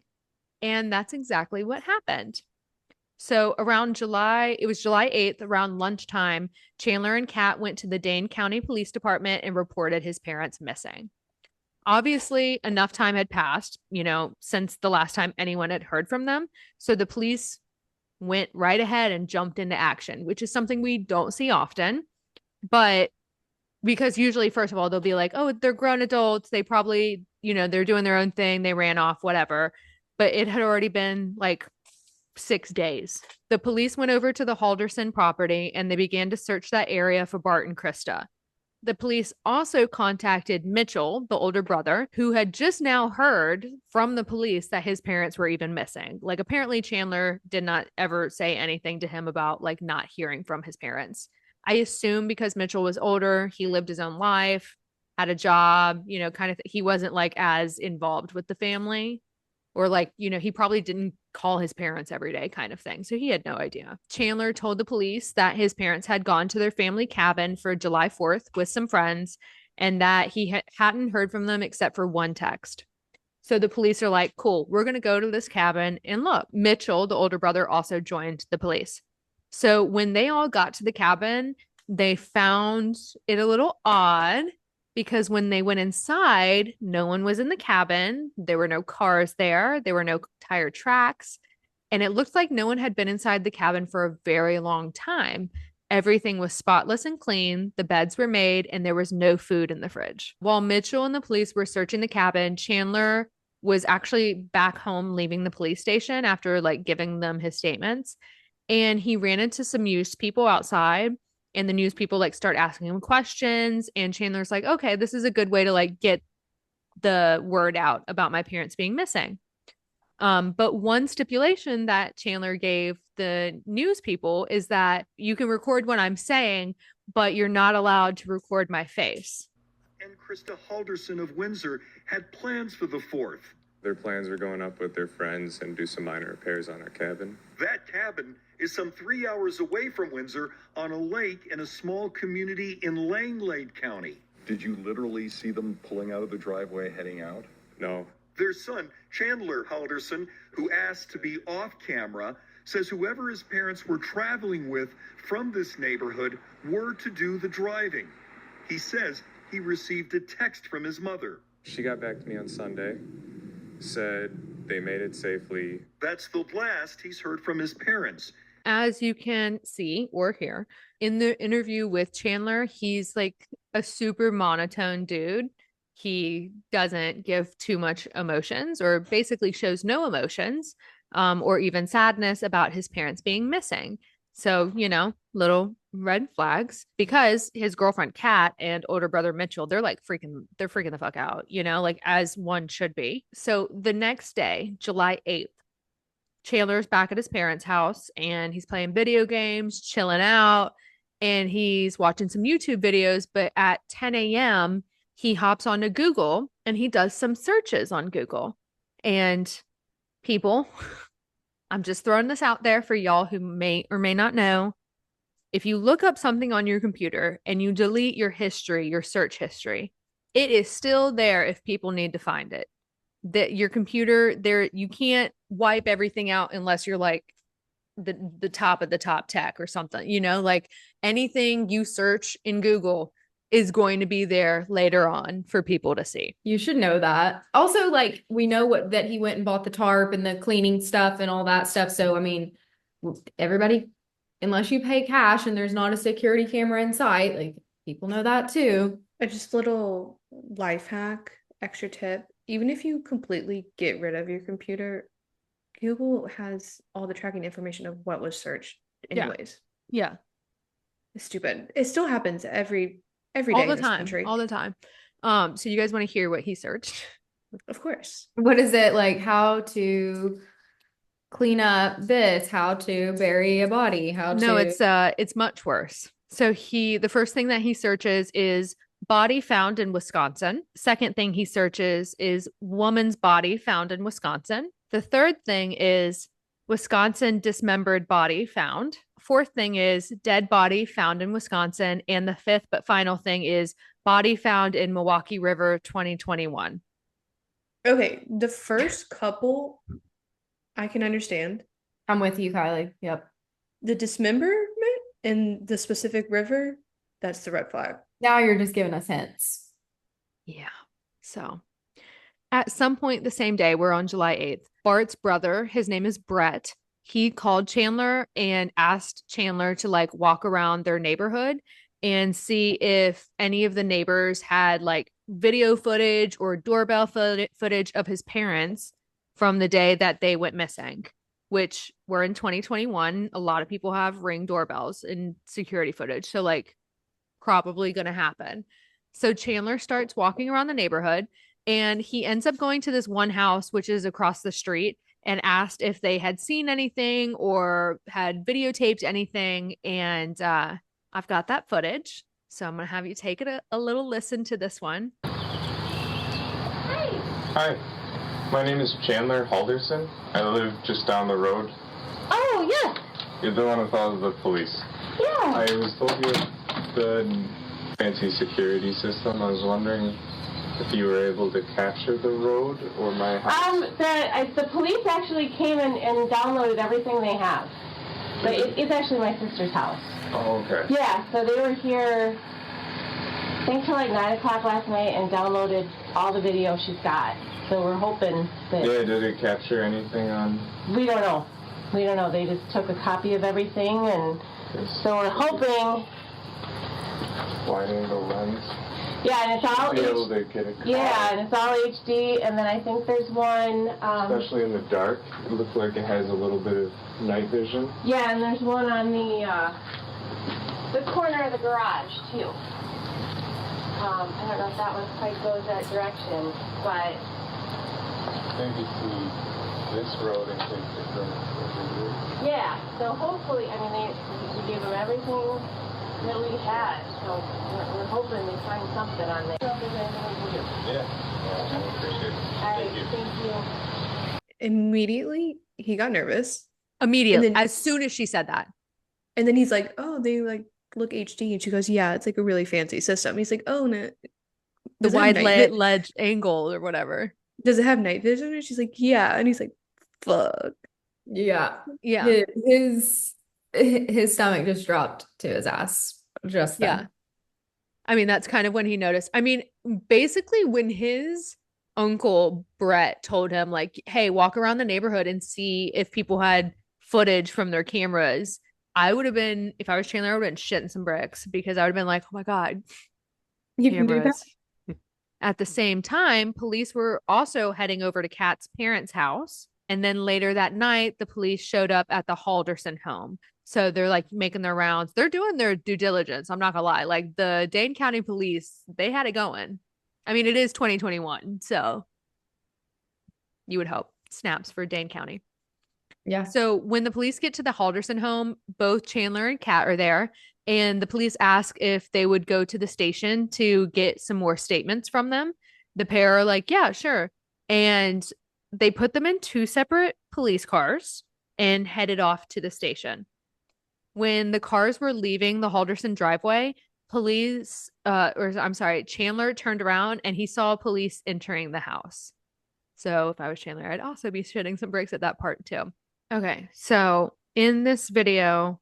And that's exactly what happened. So around it was July 8th, around lunchtime, Chandler and Kat went to the Dane County Police Department and reported his parents missing. Obviously, enough time had passed, since the last time anyone had heard from them. So the police went right ahead and jumped into action, which is something we don't see often. But because usually, first of all, they'll be like, oh, they're grown adults. They probably, they're doing their own thing. They ran off, whatever. But it had already been like 6 days. The police went over to the Halderson property and they began to search that area for Bart and Krista. The police also contacted Mitchell, the older brother, who had just now heard from the police that his parents were even missing. Like, apparently Chandler did not ever say anything to him about like not hearing from his parents. I assume because Mitchell was older, he lived his own life, had a job, he wasn't like as involved with the family. Or like, he probably didn't call his parents every day kind of thing. So he had no idea. Chandler told the police that his parents had gone to their family cabin for July 4th with some friends and that he hadn't heard from them except for one text. So the police are like, cool, we're going to go to this cabin and look. Mitchell, the older brother, also joined the police. So when they all got to the cabin, they found it a little odd because when they went inside, no one was in the cabin. There were no cars there. There were no tire tracks. And it looked like no one had been inside the cabin for a very long time. Everything was spotless and clean. The beds were made and there was no food in the fridge. While Mitchell and the police were searching the cabin, Chandler was actually back home leaving the police station after like giving them his statements. And he ran into some news people outside. And the news people like start asking him questions. And Chandler's like, okay, this is a good way to like get the word out about my parents being missing. But one stipulation that Chandler gave the news people is that you can record what I'm saying, but you're not allowed to record my face. And Krista Halderson of Windsor had plans for the 4th. Their plans were going up with their friends and do some minor repairs on our cabin. That cabin is some 3 hours away from Windsor on a lake in a small community in Langlade County. Did you literally see them pulling out of the driveway heading out? No. Their son, Chandler Halderson, who asked to be off camera, says whoever his parents were traveling with from this neighborhood were to do the driving. He says he received a text from his mother. She got back to me on Sunday, said they made it safely. That's the last he's heard from his parents. As you can see or hear in the interview with Chandler, he's like a super monotone dude. He doesn't give too much emotions or basically shows no emotions or even sadness about his parents being missing. So, little red flags because his girlfriend Kat and older brother Mitchell, they're freaking the fuck out, like as one should be. So the next day, July 8th, Chandler's back at his parents' house and he's playing video games, chilling out, and he's watching some YouTube videos. But at 10 a.m., he hops onto Google and he does some searches on Google. And people, I'm just throwing this out there for y'all who may or may not know. If you look up something on your computer and you delete your history, your search history, it is still there if people need to find it. That your computer there, you can't wipe everything out unless you're like the top of the top tech or something, like anything you search in Google is going to be there later on for people to see. You should know that. Also, like, we know that he went and bought the tarp and the cleaning stuff and all that stuff. So, I mean, everybody, unless you pay cash and there's not a security camera in sight, like, people know that too. Just a little life hack, extra tip. Even if you completely get rid of your computer, Google has all the tracking information of what was searched anyways. Yeah. It's stupid. It still happens every day all in the this time. country. All the time. So you guys want to hear what he searched? Of course. What is it like? How to clean up this? How to bury a body? No, it's much worse. So the first thing that he searches is body found in Wisconsin. Second thing he searches is woman's body found in Wisconsin. The third thing is Wisconsin dismembered body found. Fourth thing is dead body found in Wisconsin. And the fifth but final thing is body found in Milwaukee River 2021. Okay, the first couple I can understand. I'm with you, Kylie. Yep. The dismemberment and the specific river, that's the red flag. Now you're just giving us hints. Yeah. So at some point the same day, we're on July 8th, Bart's brother, his name is Brett. He called Chandler and asked Chandler to like walk around their neighborhood and see if any of the neighbors had like video footage or doorbell footage of his parents from the day that they went missing, which we're in 2021. A lot of people have Ring doorbells and security footage. So like probably going to happen. So Chandler starts walking around the neighborhood and he ends up going to this one house, which is across the street, and asked if they had seen anything or had videotaped anything. And I've got that footage. So I'm going to have you take it a little listen to this one. Hi, my name is Chandler Halderson. I live just down the road. Oh, yes. You're the one who follows the police. Yeah. I was told you had the fancy security system. I was wondering if you were able to capture the road or my house. The police actually came and downloaded everything they have. But it's actually my sister's house. Oh, okay. Yeah, so they were here, I think till like 9 o'clock last night and downloaded all the video she's got. So we're hoping that... Yeah, did it capture anything on... We don't know. We don't know. They just took a copy of everything, and so we're hoping... Wide angle lens. Yeah, and it's all... Be able to get a car. Yeah, and it's all HD, and then I think there's one... Especially in the dark. It looks like it has a little bit of night vision. Yeah, and there's one on the corner of the garage, too. I don't know if that one quite goes that direction, but... Maybe see this road and take the road over here. Yeah, so hopefully, I mean, we gave them everything that we had, so we're hoping they find something on there. So if there's anything we can do. Yeah, I appreciate it. All right, thank you. Immediately, he got nervous. Immediately, And then- as soon as she said that. And then he's like, oh, they like look HD. And she goes, yeah, it's like a really fancy system. He's like, oh, no. The Does it have wide night ledge angle or whatever. Does it have night vision? And she's like, yeah. And he's like, fuck. Yeah. Yeah. His stomach just dropped to his ass just then. Yeah. I mean, that's kind of when he noticed. I mean, basically when his uncle Brett told him like, hey, walk around the neighborhood and see if people had footage from their cameras, I would have been, if I was Chandler, I would have been shitting some bricks because I would have been like, oh my God, You can do that? cameras. At the same time, police were also heading over to Kat's parents' house. And then later that night, the police showed up at the Halderson home. So they're like making their rounds. They're doing their due diligence. I'm not gonna lie. Like the Dane County police, they had it going. I mean, it is 2021. So you would hope. Snaps for Dane County. Yeah. So when the police get to the Halderson home, both Chandler and Kat are there. And the police ask if they would go to the station to get some more statements from them. The pair are like, yeah, sure. And they put them in two separate police cars and headed off to the station. When the cars were leaving the Halderson driveway, Chandler turned around and he saw police entering the house. So if I was Chandler, I'd also be shitting some bricks at that part too. Okay, so in this video,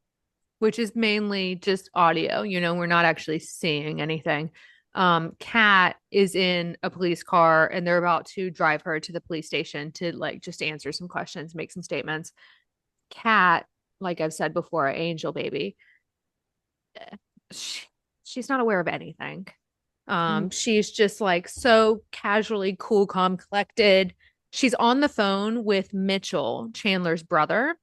which is mainly just audio, we're not actually seeing anything. Kat is in a police car and they're about to drive her to the police station to like just answer some questions, make some statements. Kat, like I've said before, angel baby, she's not aware of anything. She's just like so casually cool, calm, collected. She's on the phone with Mitchell, Chandler's brother,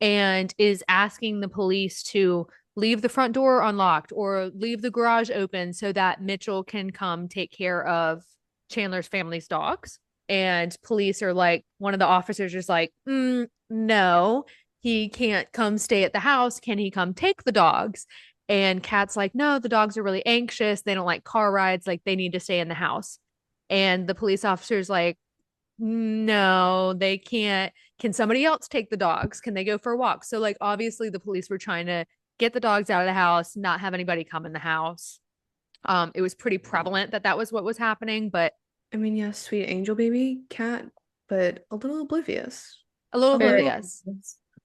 and is asking the police to leave the front door unlocked or leave the garage open so that Mitchell can come take care of Chandler's family's dogs. And police are like, one of the officers is like, no, he can't come stay at the house. Can he come take the dogs? And Kat's like, no, the dogs are really anxious. They don't like car rides. Like, they need to stay in the house. And the police officer's like, no, they can't. Can somebody else take the dogs? Can they go for a walk? So, like, obviously, the police were trying to get the dogs out of the house, not have anybody come in the house. It was pretty prevalent that that was what was happening, but I mean, yeah, sweet angel baby cat, but a little oblivious. a little Very oblivious.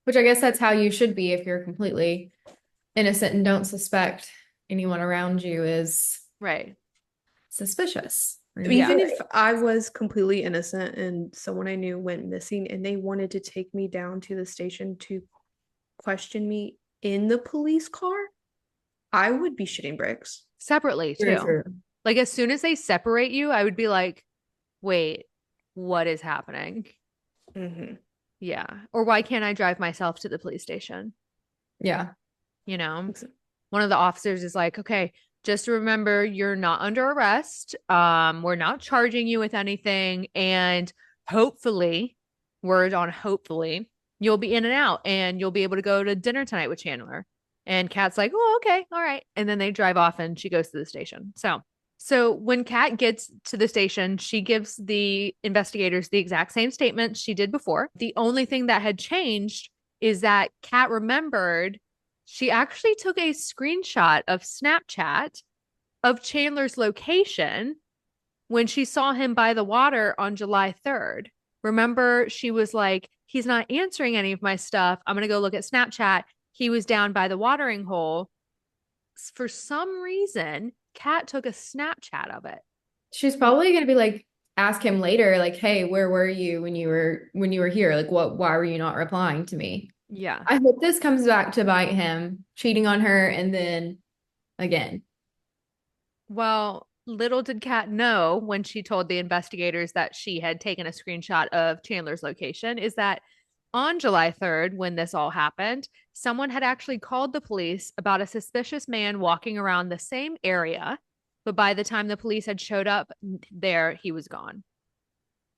Which I guess that's how you should be if you're completely innocent and don't suspect anyone around you is Right. suspicious. Even if I was completely innocent and someone I knew went missing and they wanted to take me down to the station to question me in the police car, I would be shitting bricks. Separately, Very too. true. Like, as soon as they separate you, I would be like, wait, what is happening? Mm-hmm. Yeah. Or why can't I drive myself to the police station? Yeah. You know, one of the officers is like, okay, just remember you're not under arrest. We're not charging you with anything. And hopefully, word on hopefully, you'll be in and out and you'll be able to go to dinner tonight with Chandler. And Kat's like, oh, okay, all right. And then they drive off and she goes to the station. So when Kat gets to the station, she gives the investigators the exact same statement she did before. The only thing that had changed is that Kat remembered she actually took a screenshot of Snapchat of Chandler's location when she saw him by the water on July 3rd. Remember, she was like, he's not answering any of my stuff. I'm going to go look at Snapchat. He was down by the watering hole. For some reason, Kat took a Snapchat of it. She's probably gonna be like, ask him later, like, hey, where were you when you were here? Like, why were you not replying to me? Yeah. I hope this comes back to bite him, cheating on her, and then again. Well, little did Kat know when she told the investigators that she had taken a screenshot of Chandler's location is that on July 3rd, when this all happened, someone had actually called the police about a suspicious man walking around the same area. But by the time the police had showed up there, he was gone.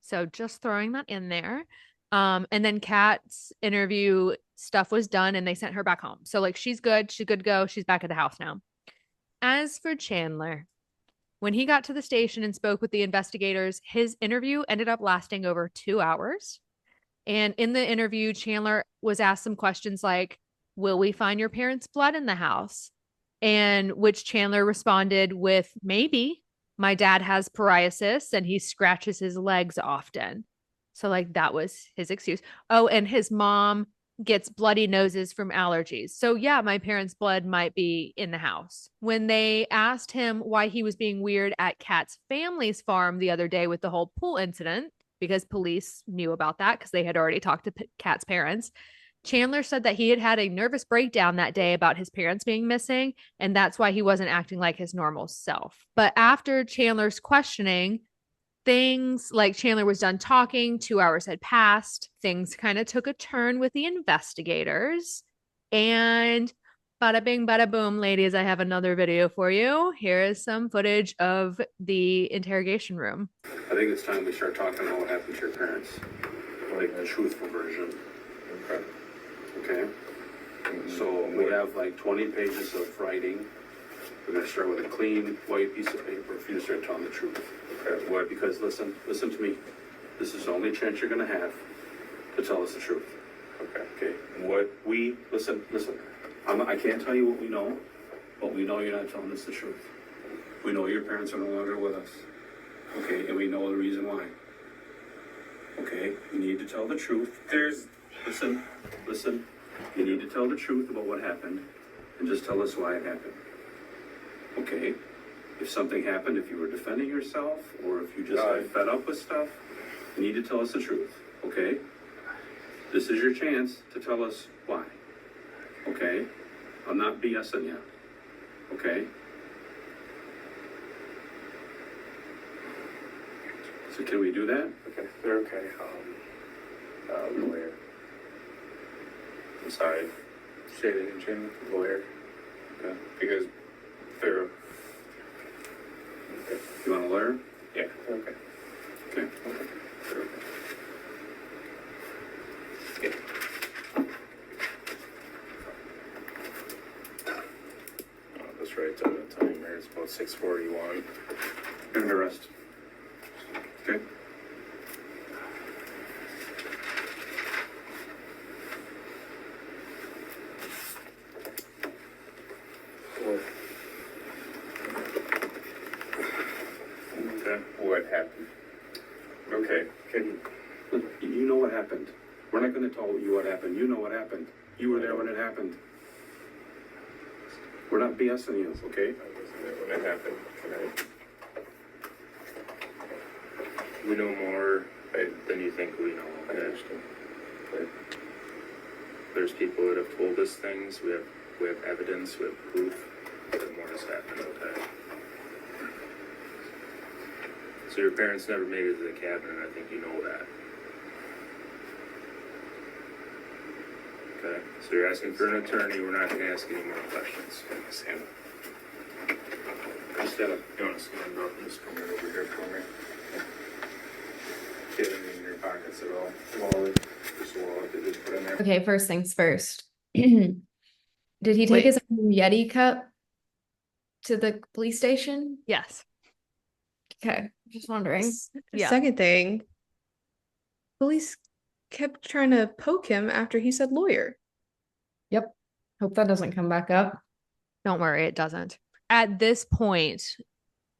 So just throwing that in there. And then Kat's interview stuff was done and they sent her back home. So, like, she's good. She's good to go. She's back at the house now. As for Chandler, when he got to the station and spoke with the investigators, his interview ended up lasting over 2 hours. And in the interview, Chandler was asked some questions like, will we find your parents' blood in the house? And which Chandler responded with, maybe. My dad has psoriasis and he scratches his legs often. So, like, that was his excuse. Oh, and his mom gets bloody noses from allergies. So, yeah, my parents' blood might be in the house. When they asked him why he was being weird at Kat's family's farm the other day with the whole pool incident, because police knew about that because they had already talked to Kat's parents, Chandler said that he had had a nervous breakdown that day about his parents being missing, and that's why he wasn't acting like his normal self. But after Chandler's questioning, things like Chandler was done talking, 2 hours had passed, things kind of took a turn with the investigators, and bada bing, bada boom, ladies, I have another video for you. Here is some footage of the interrogation room. I think it's time we start talking about what happened to your parents. Like the truthful version. Okay? So we have like 20 pages of writing. We're going to start with a clean white piece of paper for you to start telling the truth. Okay? Why? Because listen to me. This is the only chance you're going to have to tell us the truth. Okay? Listen. I can't tell you what we know, but we know you're not telling us the truth. We know your parents are no longer with us. Okay? And we know the reason why. Okay? You need to tell the truth. Listen. You need to tell the truth about what happened and just tell us why it happened. Okay? If something happened, if you were defending yourself, or if you just got fed up with stuff, you need to tell us the truth. Okay? This is your chance to tell us why. Okay? I'm not BSing you. Okay? So can we do that? Okay, they're okay. Lawyer. I'm sorry. Say that again, Jim. Lawyer. Okay. Because they're. Okay. You want a lawyer? Yeah, they're okay. Okay. They're okay. Yeah. right on the timer. It's about 6:41. And arrest. Okay? Okay. What happened? Okay. You know what happened. We're not gonna tell you what happened. You know what happened. You were there when it happened. We're not BSing you, okay? I wasn't there when it happened. We know more than you think we know. I understand. But there's people that have told us things. We have evidence. We have proof that more has happened. Okay. So your parents never made it to the cabin, and I think you know that. Okay. So you're asking for an attorney. We're not going to ask any more questions. Stand up. Stand up. You want to stand up and just come right over here for me? Get it in your pockets at all. Wallet. Just a wallet that just put in there. Okay, first things first. Did he take Wait. his own Yeti cup to the police station? Yes. Okay, just wondering. Yeah. Second thing, police kept trying to poke him after he said lawyer. Yep. Hope that doesn't come back up. Don't worry, it doesn't. At this point,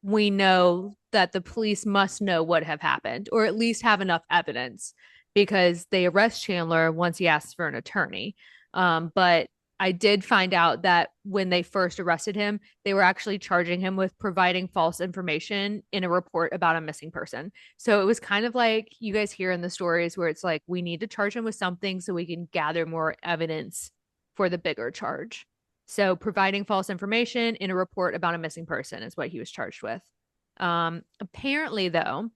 we know that the police must know what have happened, or at least have enough evidence, because they arrest Chandler once he asks for an attorney. But I did find out that when they first arrested him, they were actually charging him with providing false information in a report about a missing person. So it was kind of like you guys hear in the stories where it's like, we need to charge him with something so we can gather more evidence for the bigger charge. So providing false information in a report about a missing person is what he was charged with. Apparently, though,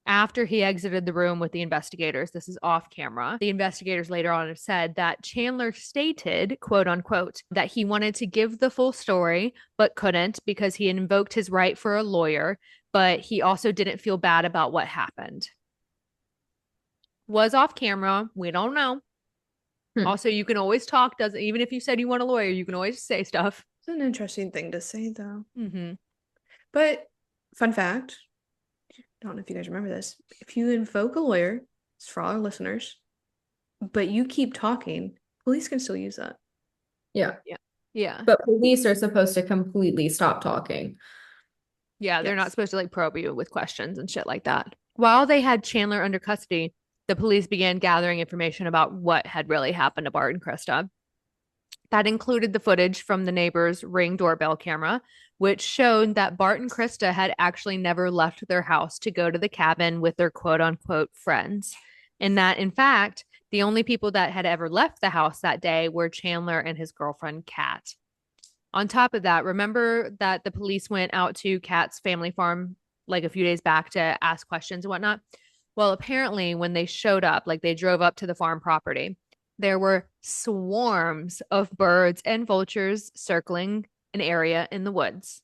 after he exited the room with the investigators, this is off camera, the investigators later on have said that Chandler stated, quote unquote, that he wanted to give the full story, but couldn't because he invoked his right for a lawyer, but he also didn't feel bad about what happened. Was off camera. We don't know. Also, you can always talk, even if you said you want a lawyer, you can always say stuff. It's an interesting thing to say, though. Mm-hmm. But fun fact, I don't know if you guys remember this. If you invoke a lawyer, it's for all our listeners, but you keep talking, police can still use that. Yeah. Yeah. But police are supposed to completely stop talking. Yeah, they're not Yes. supposed to like probe you with questions and shit like that. While they had Chandler under custody, the police began gathering information about what had really happened to Bart and Krista. That included the footage from the neighbor's Ring doorbell camera, which showed that Bart and Krista had actually never left their house to go to the cabin with their quote unquote friends. And that, in fact, the only people that had ever left the house that day were Chandler and his girlfriend, Kat. On top of that, remember that the police went out to Kat's family farm like a few days back to ask questions and whatnot? Well, apparently when they showed up, like they drove up to the farm property, there were swarms of birds and vultures circling an area in the woods.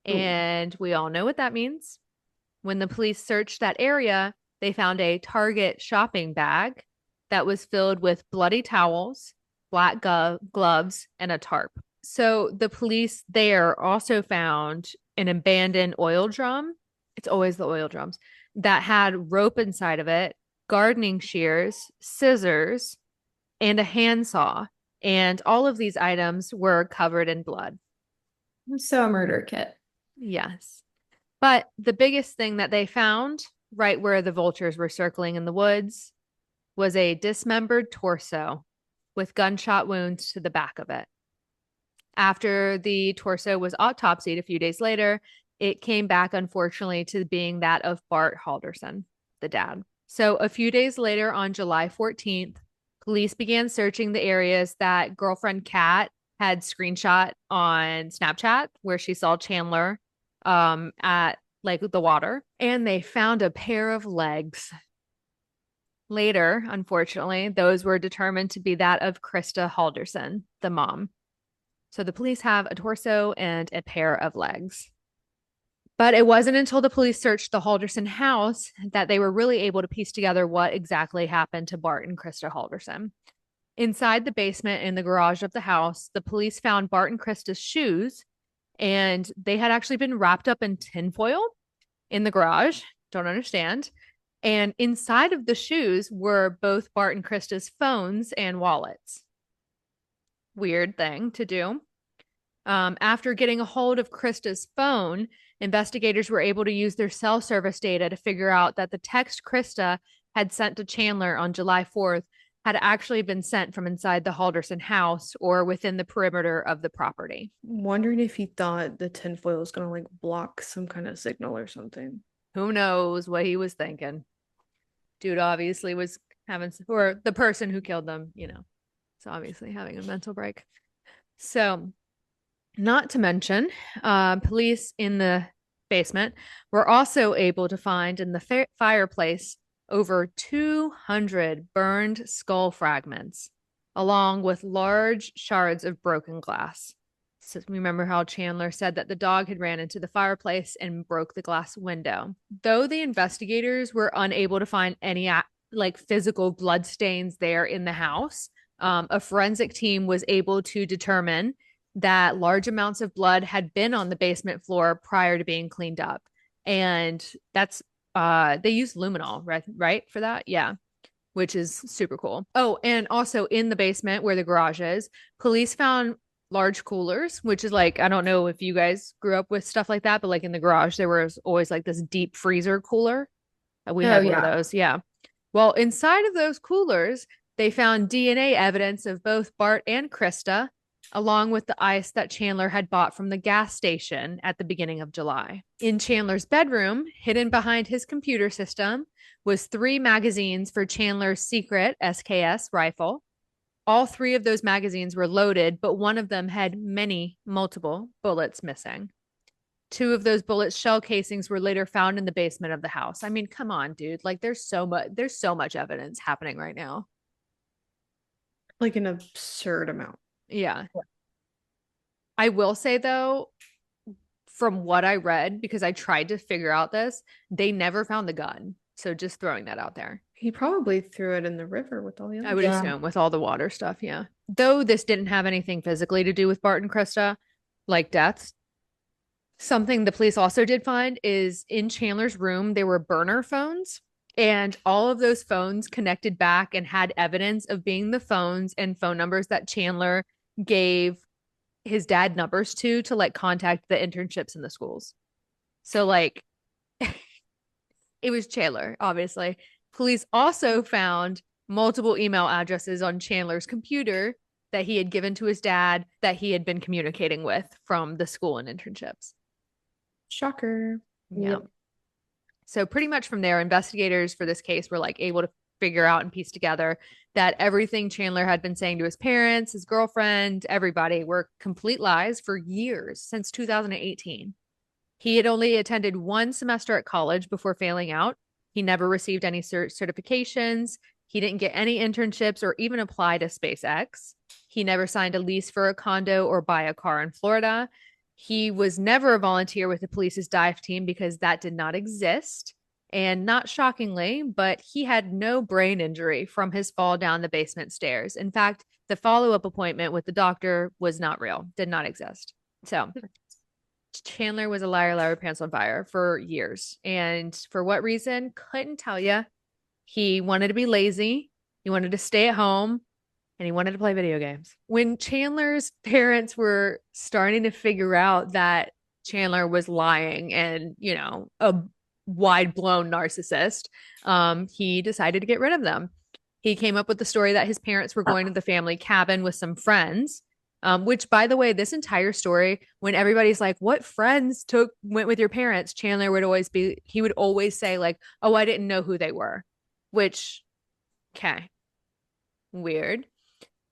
Ooh. And we all know what that means. When the police searched that area, they found a Target shopping bag that was filled with bloody towels, black gloves, and a tarp. So the police there also found an abandoned oil drum. It's always the oil drums that had rope inside of it, gardening shears, scissors, and a handsaw. And all of these items were covered in blood. So a murder kit. Yes. But the biggest thing that they found right where the vultures were circling in the woods was a dismembered torso with gunshot wounds to the back of it. After the torso was autopsied a few days later, it came back, unfortunately, to being that of Bart Halderson, the dad. So a few days later, on July 14th, police began searching the areas that girlfriend Kat had screenshot on Snapchat, where she saw Chandler at like the water, and they found a pair of legs. Later, unfortunately, those were determined to be that of Krista Halderson, the mom. So the police have a torso and a pair of legs. But it wasn't until the police searched the Halderson house that they were really able to piece together what exactly happened to Bart and Krista Halderson. Inside the basement in the garage of the house, the police found Bart and Krista's shoes And they had actually been wrapped up in tinfoil in the garage. Don't understand. And inside of the shoes were both Bart and Krista's phones and wallets. Weird thing to do. After getting a hold of Krista's phone, investigators were able to use their cell service data to figure out that the text Krista had sent to Chandler on July 4th had actually been sent from inside the Halderson house or within the perimeter of the property. Wondering if he thought the tinfoil was gonna like block some kind of signal or something. Who knows what he was thinking? Dude obviously was having, or the person who killed them, you know, is obviously having a mental break. So, not to mention, police in the basement were also able to find in the fireplace over 200 burned skull fragments, along with large shards of broken glass. So remember how Chandler said that the dog had ran into the fireplace and broke the glass window. Though the investigators were unable to find any like physical blood stains there in the house, a forensic team was able to determine that large amounts of blood had been on the basement floor prior to being cleaned up. And that's they used luminol, right for that? Yeah. Which is super cool. Oh, and also in the basement where the garage is, police found large coolers, which is like, I don't know if you guys grew up with stuff like that, but like in the garage, there was always like this deep freezer cooler. We had one of those. Yeah. Well, inside of those coolers, they found DNA evidence of both Bart and Krista, along with the ice that Chandler had bought from the gas station at the beginning of July. In Chandler's bedroom, hidden behind his computer system, was 3 magazines for Chandler's secret SKS rifle. All 3 of those magazines were loaded, but one of them had multiple bullets missing. 2 of those bullets shell casings were later found in the basement of the house. I mean, come on, dude. Like there's so much evidence happening right now. Like an absurd amount. Yeah. I will say though, from what I read, because I tried to figure out this, they never found the gun. So just throwing that out there. He probably threw it in the river with all the others. I would assume with all the water stuff, yeah. Though this didn't have anything physically to do with Bart and Krista, like deaths. Something the police also did find is in Chandler's room, there were burner phones. And all of those phones connected back and had evidence of being the phones and phone numbers that Chandler gave his dad numbers to like contact the internships in the schools. So like it was Chandler, obviously. Police also found multiple email addresses on Chandler's computer that he had given to his dad that he had been communicating with from the school and internships. Shocker. Yeah. So pretty much from there, investigators for this case were like able to figure out and piece together that everything Chandler had been saying to his parents, his girlfriend, everybody were complete lies for years since 2018. He had only attended 1 semester at college before failing out. He never received any certifications. He didn't get any internships or even apply to SpaceX. He never signed a lease for a condo or buy a car in Florida. He was never a volunteer with the police's dive team because that did not exist. And not shockingly, but he had no brain injury from his fall down the basement stairs. In fact, the follow-up appointment with the doctor was not real, did not exist. So Chandler was a liar, pants on fire for years. And for what reason? Couldn't tell you. He wanted to be lazy. He wanted to stay at home. And he wanted to play video games. When Chandler's parents were starting to figure out that Chandler was lying and, you know, a wide-blown narcissist, he decided to get rid of them. He came up with the story that his parents were going to the family cabin with some friends, which, by the way, this entire story, when everybody's like, what friends went with your parents? Chandler would always say like, oh, I didn't know who they were, which, okay, weird.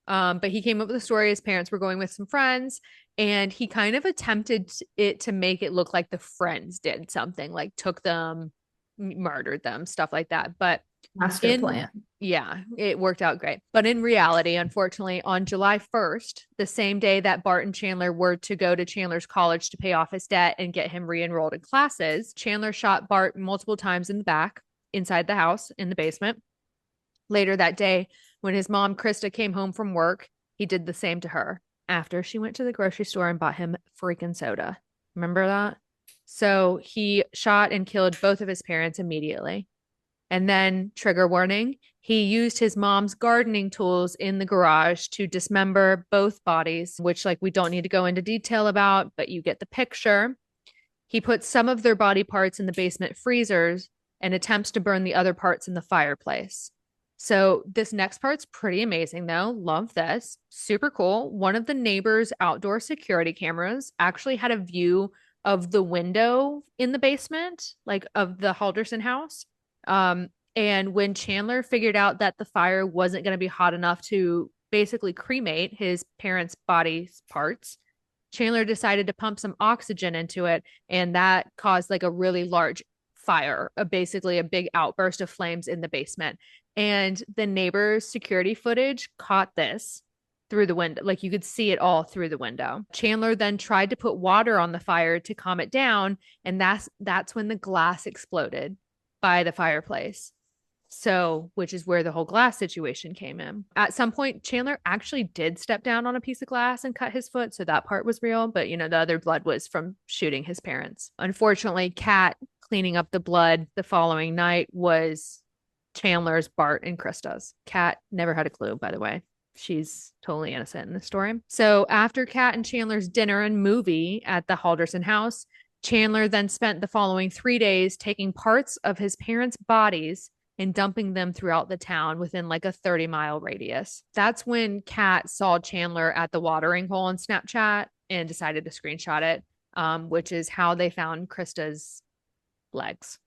But he came up with a story. His parents were going with some friends, and he kind of attempted to make it look like the friends did something, like took them, murdered them, stuff like that. But master plan. Yeah, it worked out great. But in reality, unfortunately, on July 1st, the same day that Bart and Chandler were to go to Chandler's college to pay off his debt and get him re-enrolled in classes, Chandler shot Bart multiple times in the back, inside the house, in the basement. Later that day, when his mom, Krista, came home from work, he did the same to her after she went to the grocery store and bought him freaking soda. Remember that? So he shot and killed both of his parents immediately. And then, trigger warning, he used his mom's gardening tools in the garage to dismember both bodies, which, like, we don't need to go into detail about, but you get the picture. He put some of their body parts in the basement freezers and attempts to burn the other parts in the fireplace. So this next part's pretty amazing, though. Love this. Super cool. One of the neighbors' outdoor security cameras actually had a view of the window in the basement, like of the Halderson house. And when Chandler figured out that the fire wasn't going to be hot enough to basically cremate his parents' body parts, Chandler decided to pump some oxygen into it, and that caused like a really large fire, basically a big outburst of flames in the basement. And the neighbor's security footage caught this through the window. Like, you could see it all through the window. Chandler then tried to put water on the fire to calm it down, and that's when the glass exploded by the fireplace. So, which is where the whole glass situation came in. At some point, Chandler actually did step down on a piece of glass and cut his foot. So that part was real. But, the other blood was from shooting his parents. Unfortunately, Kat cleaning up the blood the following night was Chandler's, Bart, and Krista's. Kat never had a clue, by the way. She's totally innocent in the story. So after Kat and Chandler's dinner and movie at the Halderson house, Chandler then spent the following 3 days taking parts of his parents' bodies and dumping them throughout the town within like a 30-mile radius. That's when Kat saw Chandler at the watering hole on Snapchat and decided to screenshot it, which is how they found Krista's legs.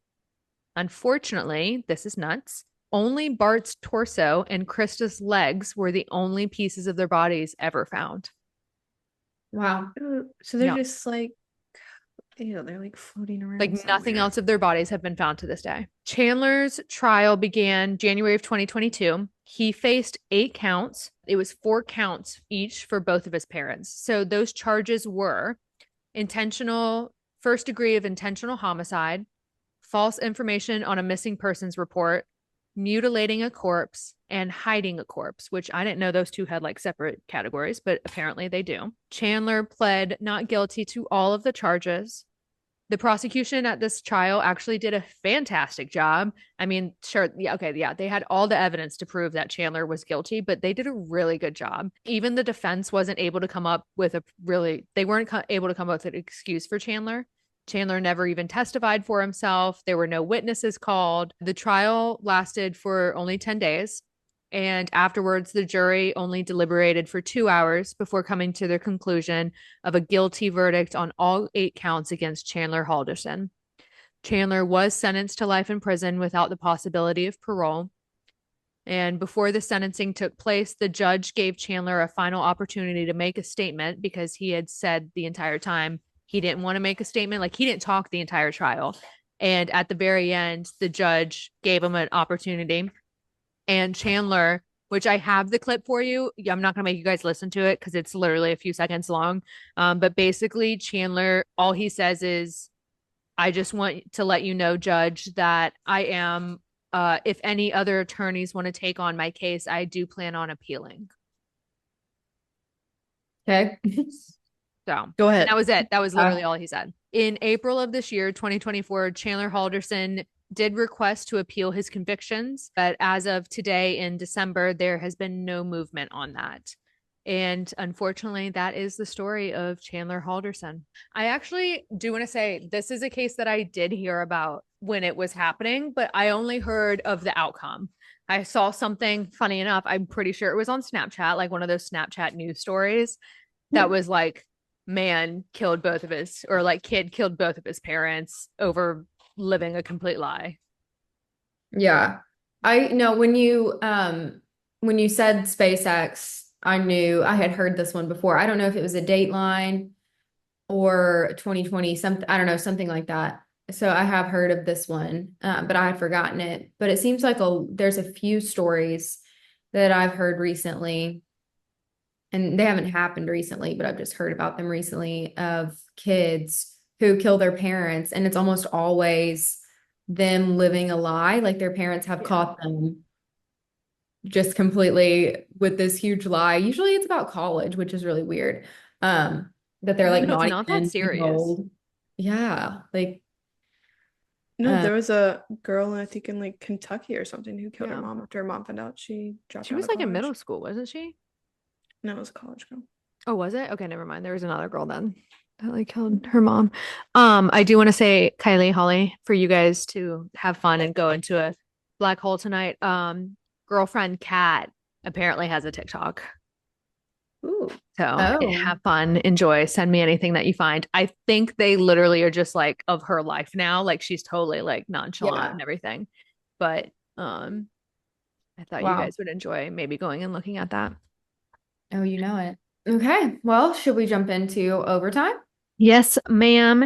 Unfortunately, this is nuts. Only Bart's torso and Krista's legs were the only pieces of their bodies ever found. Wow. So they're just like, they're like floating around. Like nothing else of their bodies have been found to this day. Chandler's trial began January of 2022. He faced 8 counts. It was 4 counts each for both of his parents. So those charges were first degree of intentional homicide, false information on a missing persons report, mutilating a corpse, and hiding a corpse, which I didn't know those two had like separate categories, but apparently they do. Chandler pled not guilty to all of the charges. The prosecution at this trial actually did a fantastic job. I mean, sure, they had all the evidence to prove that Chandler was guilty, but they did a really good job. Even the defense wasn't able to come up with they weren't able to come up with an excuse for Chandler. Chandler never even testified for himself. There were no witnesses called. The trial lasted for only 10 days. And afterwards, the jury only deliberated for 2 hours before coming to their conclusion of a guilty verdict on all 8 counts against Chandler Halderson. Chandler was sentenced to life in prison without the possibility of parole. And before the sentencing took place, the judge gave Chandler a final opportunity to make a statement because he had said the entire time he didn't want to make a statement. Like, he didn't talk the entire trial. And at the very end, the judge gave him an opportunity. And Chandler, which I have the clip for you. I'm not going to make you guys listen to it because it's literally a few seconds long. But basically, Chandler, all he says is, I just want to let you know, Judge, that I am, if any other attorneys want to take on my case, I do plan on appealing. Okay. So go ahead. That was it. That was literally all he said. In April of this year, 2024, Chandler Halderson did request to appeal his convictions, but as of today in December, there has been no movement on that. And unfortunately, that is the story of Chandler Halderson. I actually do want to say this is a case that I did hear about when it was happening, but I only heard of the outcome. I saw something, funny enough, I'm pretty sure it was on Snapchat, like one of those Snapchat news stories that was like, man killed both of his, or like kid killed both of his parents over living a complete lie. Yeah. I know when you said SpaceX, I knew I had heard this one before. I don't know if it was a Dateline or 2020, something, I don't know, something like that. So I have heard of this one, but I had forgotten it. But it seems like there's a few stories that I've heard recently, and they haven't happened recently, but I've just heard about them recently, of kids who kill their parents. And it's almost always them living a lie. Like their parents have caught them just completely with this huge lie. Usually it's about college, which is really weird. That they're like No, it's not not that even serious. enrolled. Yeah, like No, uh there was a girl, I think in like Kentucky or something, who killed her Yeah. mom after her mom found out she dropped She out was of like in college. middle school, wasn't she? No, it was a college girl. Oh, was it? Okay, never mind. There was another girl then that like killed her mom. I do want to say, Kylie, Holly, for you guys to have fun and go into a black hole tonight. Girlfriend Kat apparently has a TikTok. Ooh. So oh, have fun, enjoy, send me anything that you find. I think they literally are just like of her life now. Like she's totally like nonchalant yeah. and everything. But I thought you Wow. guys would enjoy maybe going and looking at that. Oh, you know it. Okay. Well, should we jump into overtime? Yes, ma'am.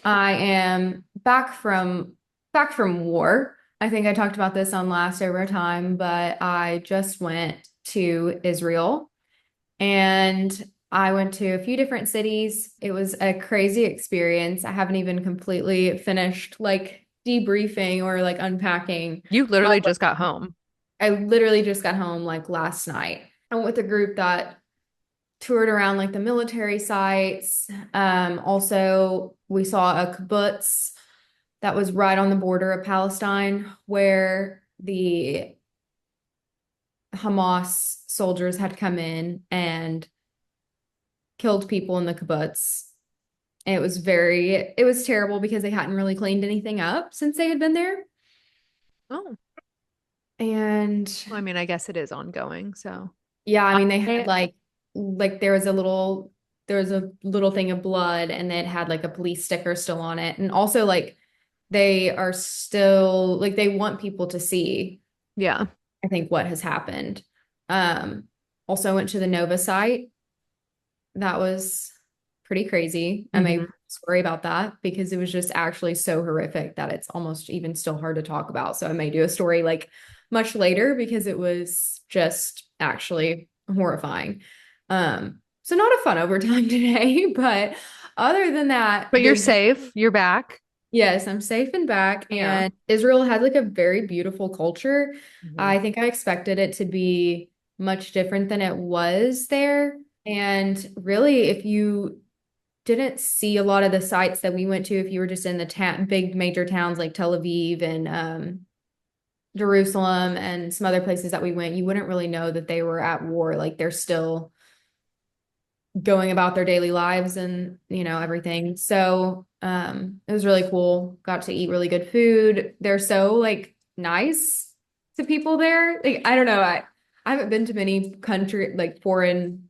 I am back from war. I think I talked about this on last overtime, but I just went to Israel and I went to a few different cities. It was a crazy experience. I haven't even completely finished like debriefing or like unpacking. You my literally just got home. I literally just got home like last night. I went with a group that toured around like the military sites. Also, we saw a kibbutz that was right on the border of Palestine where the Hamas soldiers had come in and killed people in the kibbutz. And it was terrible because they hadn't really cleaned anything up since they had been there. Oh, And well, I mean, I guess it is ongoing. So yeah, I mean they had I, like there was a little thing of blood and it had like a police sticker still on it. And also like they are still like they want people to see, yeah. I think, what has happened. Um, Also went to the Nova site. That was pretty crazy. I made Mhm. a story about that because it was just actually so horrific that it's almost even still hard to talk about. So I may do a story like much later because it was just actually horrifying. So not a fun overtime today, but other than that, But you're the safe. You're back. yes, I'm safe and back. Yeah. And Israel had like a very beautiful culture. Mhm. I think I expected it to be much different than it was there. And really, if you didn't see a lot of the sites that we went to, if you were just in the big major towns like Tel Aviv and Jerusalem and some other places that we went, you wouldn't really know that they were at war. Like they're still going about their daily lives and everything. So it was really cool. Got to eat really good food. They're so like nice to people there. Like I don't know, I haven't been to many country like foreign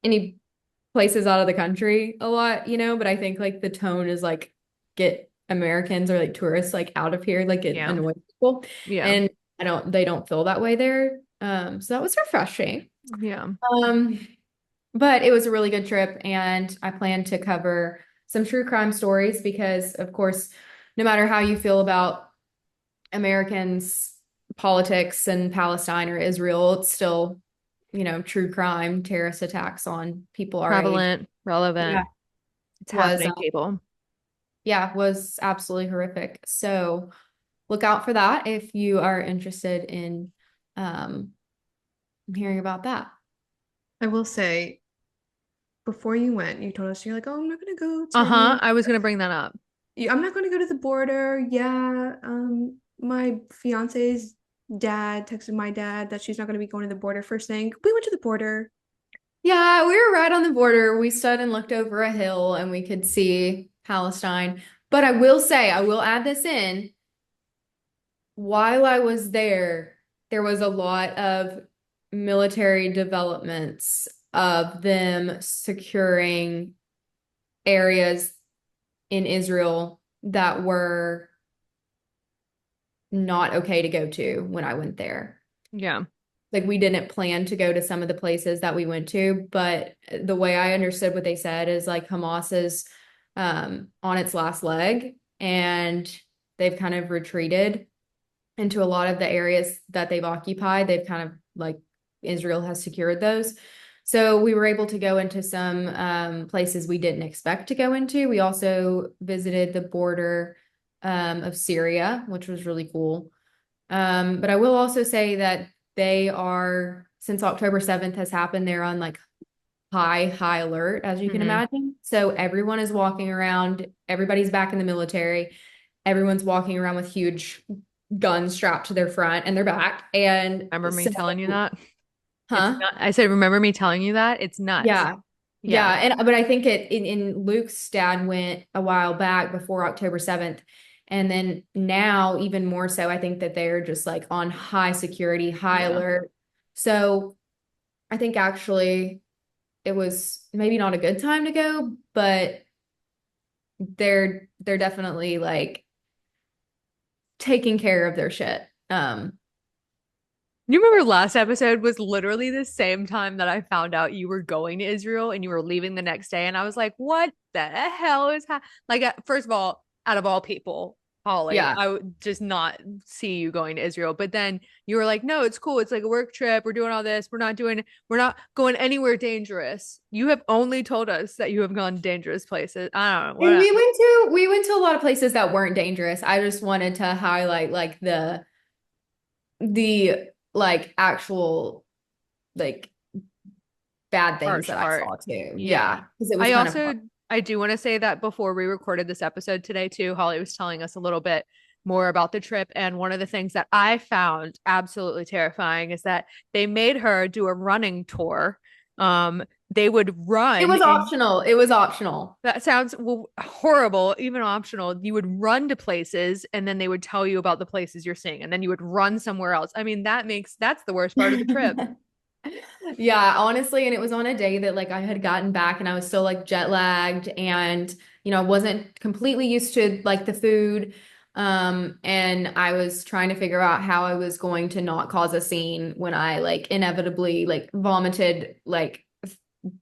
any places out of the country a lot, but I think like the tone is like get Americans or like tourists like out of here, like it Yeah. annoys people. Yeah. And they don't feel that way there. So that was refreshing. Yeah. Um but it was a really good trip, and I plan to cover some true crime stories because, of course, no matter how you feel about Americans, politics, and Palestine or Israel, it's still, true crime, terrorist attacks on people our age. Prevalent, relevant. Yeah, It's was happening, people. was absolutely horrific. So look out for that if you are interested in um, hearing about that. I will say, before you went, you told us you're like, oh, I'm not gonna go to Uh-huh. any. I was gonna bring that up. I'm not gonna go to the border. Yeah, my fiance's dad texted my dad that she's not gonna be going to the border first thing. We went to the border. Yeah, we were right on the border. We stood and looked over a hill and we could see Palestine. But I will say, I will add this in. While I was there was a lot of military developments of them securing areas in Israel that were not okay to go to when I went there. Yeah. Like we didn't plan to go to some of the places that we went to, but the way I understood what they said is like Hamas is on its last leg and they've kind of retreated into a lot of the areas that they've occupied. They've kind of like Israel has secured those. So we were able to go into some places we didn't expect to go into. We also visited the border of Syria, which was really cool. But I will also say that they are, since October 7th has happened, they're on like high alert, as you can imagine. So everyone is walking around, everybody's back in the military, everyone's walking around with huge guns strapped to their front and their back. And Remember me so, telling you that? huh? I said, remember me telling you that? It's nuts. Yeah. Yeah. And but I think in Luke's dad went a while back before October 7th. And then now, even more so, I think that they're just like on high security, high Yeah. alert. So I think actually it was maybe not a good time to go, but they're definitely like taking care of their shit. You remember last episode was literally the same time that I found out you were going to Israel and you were leaving the next day. And I was like, what the hell is like, first of all, out of all people, Holly, Yeah. I would just not see you going to Israel. But then you were like, no, it's cool. It's like a work trip. We're doing all this. We're not going anywhere dangerous. You have only told us that you have gone to dangerous places. I don't know. And Whatever. we went to a lot of places that weren't dangerous. I just wanted to highlight like the like actual like bad things Harsh that I part. saw too. Yeah. Because it was I kind of also hard. I do want to say that before we recorded this episode today too, Holly was telling us a little bit more about the trip. And one of the things that I found absolutely terrifying is that they made her do a running tour. They would run. It was And optional. It was optional. that sounds horrible, even optional. You would run to places and then they would tell you about the places you're seeing, and then you would run somewhere else. I mean, that's the worst part of the trip. Yeah, honestly, and it was on a day that like I had gotten back and I was still like jet lagged and I wasn't completely used to like the food. And I was trying to figure out how I was going to not cause a scene when I like inevitably like vomited, like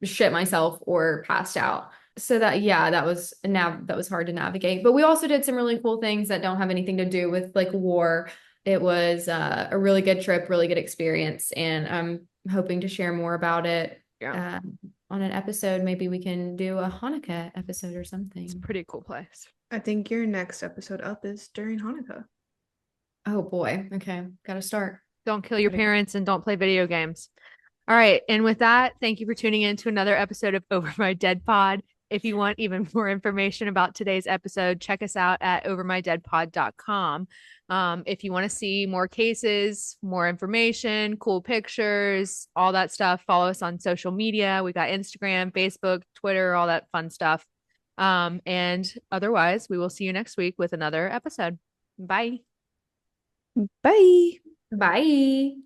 shit myself or passed out. So that yeah, that was hard to navigate. But we also did some really cool things that don't have anything to do with like war. It was a really good trip, really good experience, and I'm hoping to share more about it Yeah. on an episode. Maybe we can do a Hanukkah episode or something. It's a pretty cool place. I think your next episode up is during Hanukkah. Oh boy. Okay. Gotta start. Don't kill your parents and don't play video games. All right. And with that, thank you for tuning in to another episode of Over My Dead Pod. If you want even more information about today's episode, check us out at overmydeadpod.com. If you want to see more cases, more information, cool pictures, all that stuff, follow us on social media. We got Instagram, Facebook, Twitter, all that fun stuff. And otherwise, we will see you next week with another episode. Bye. Bye. Bye.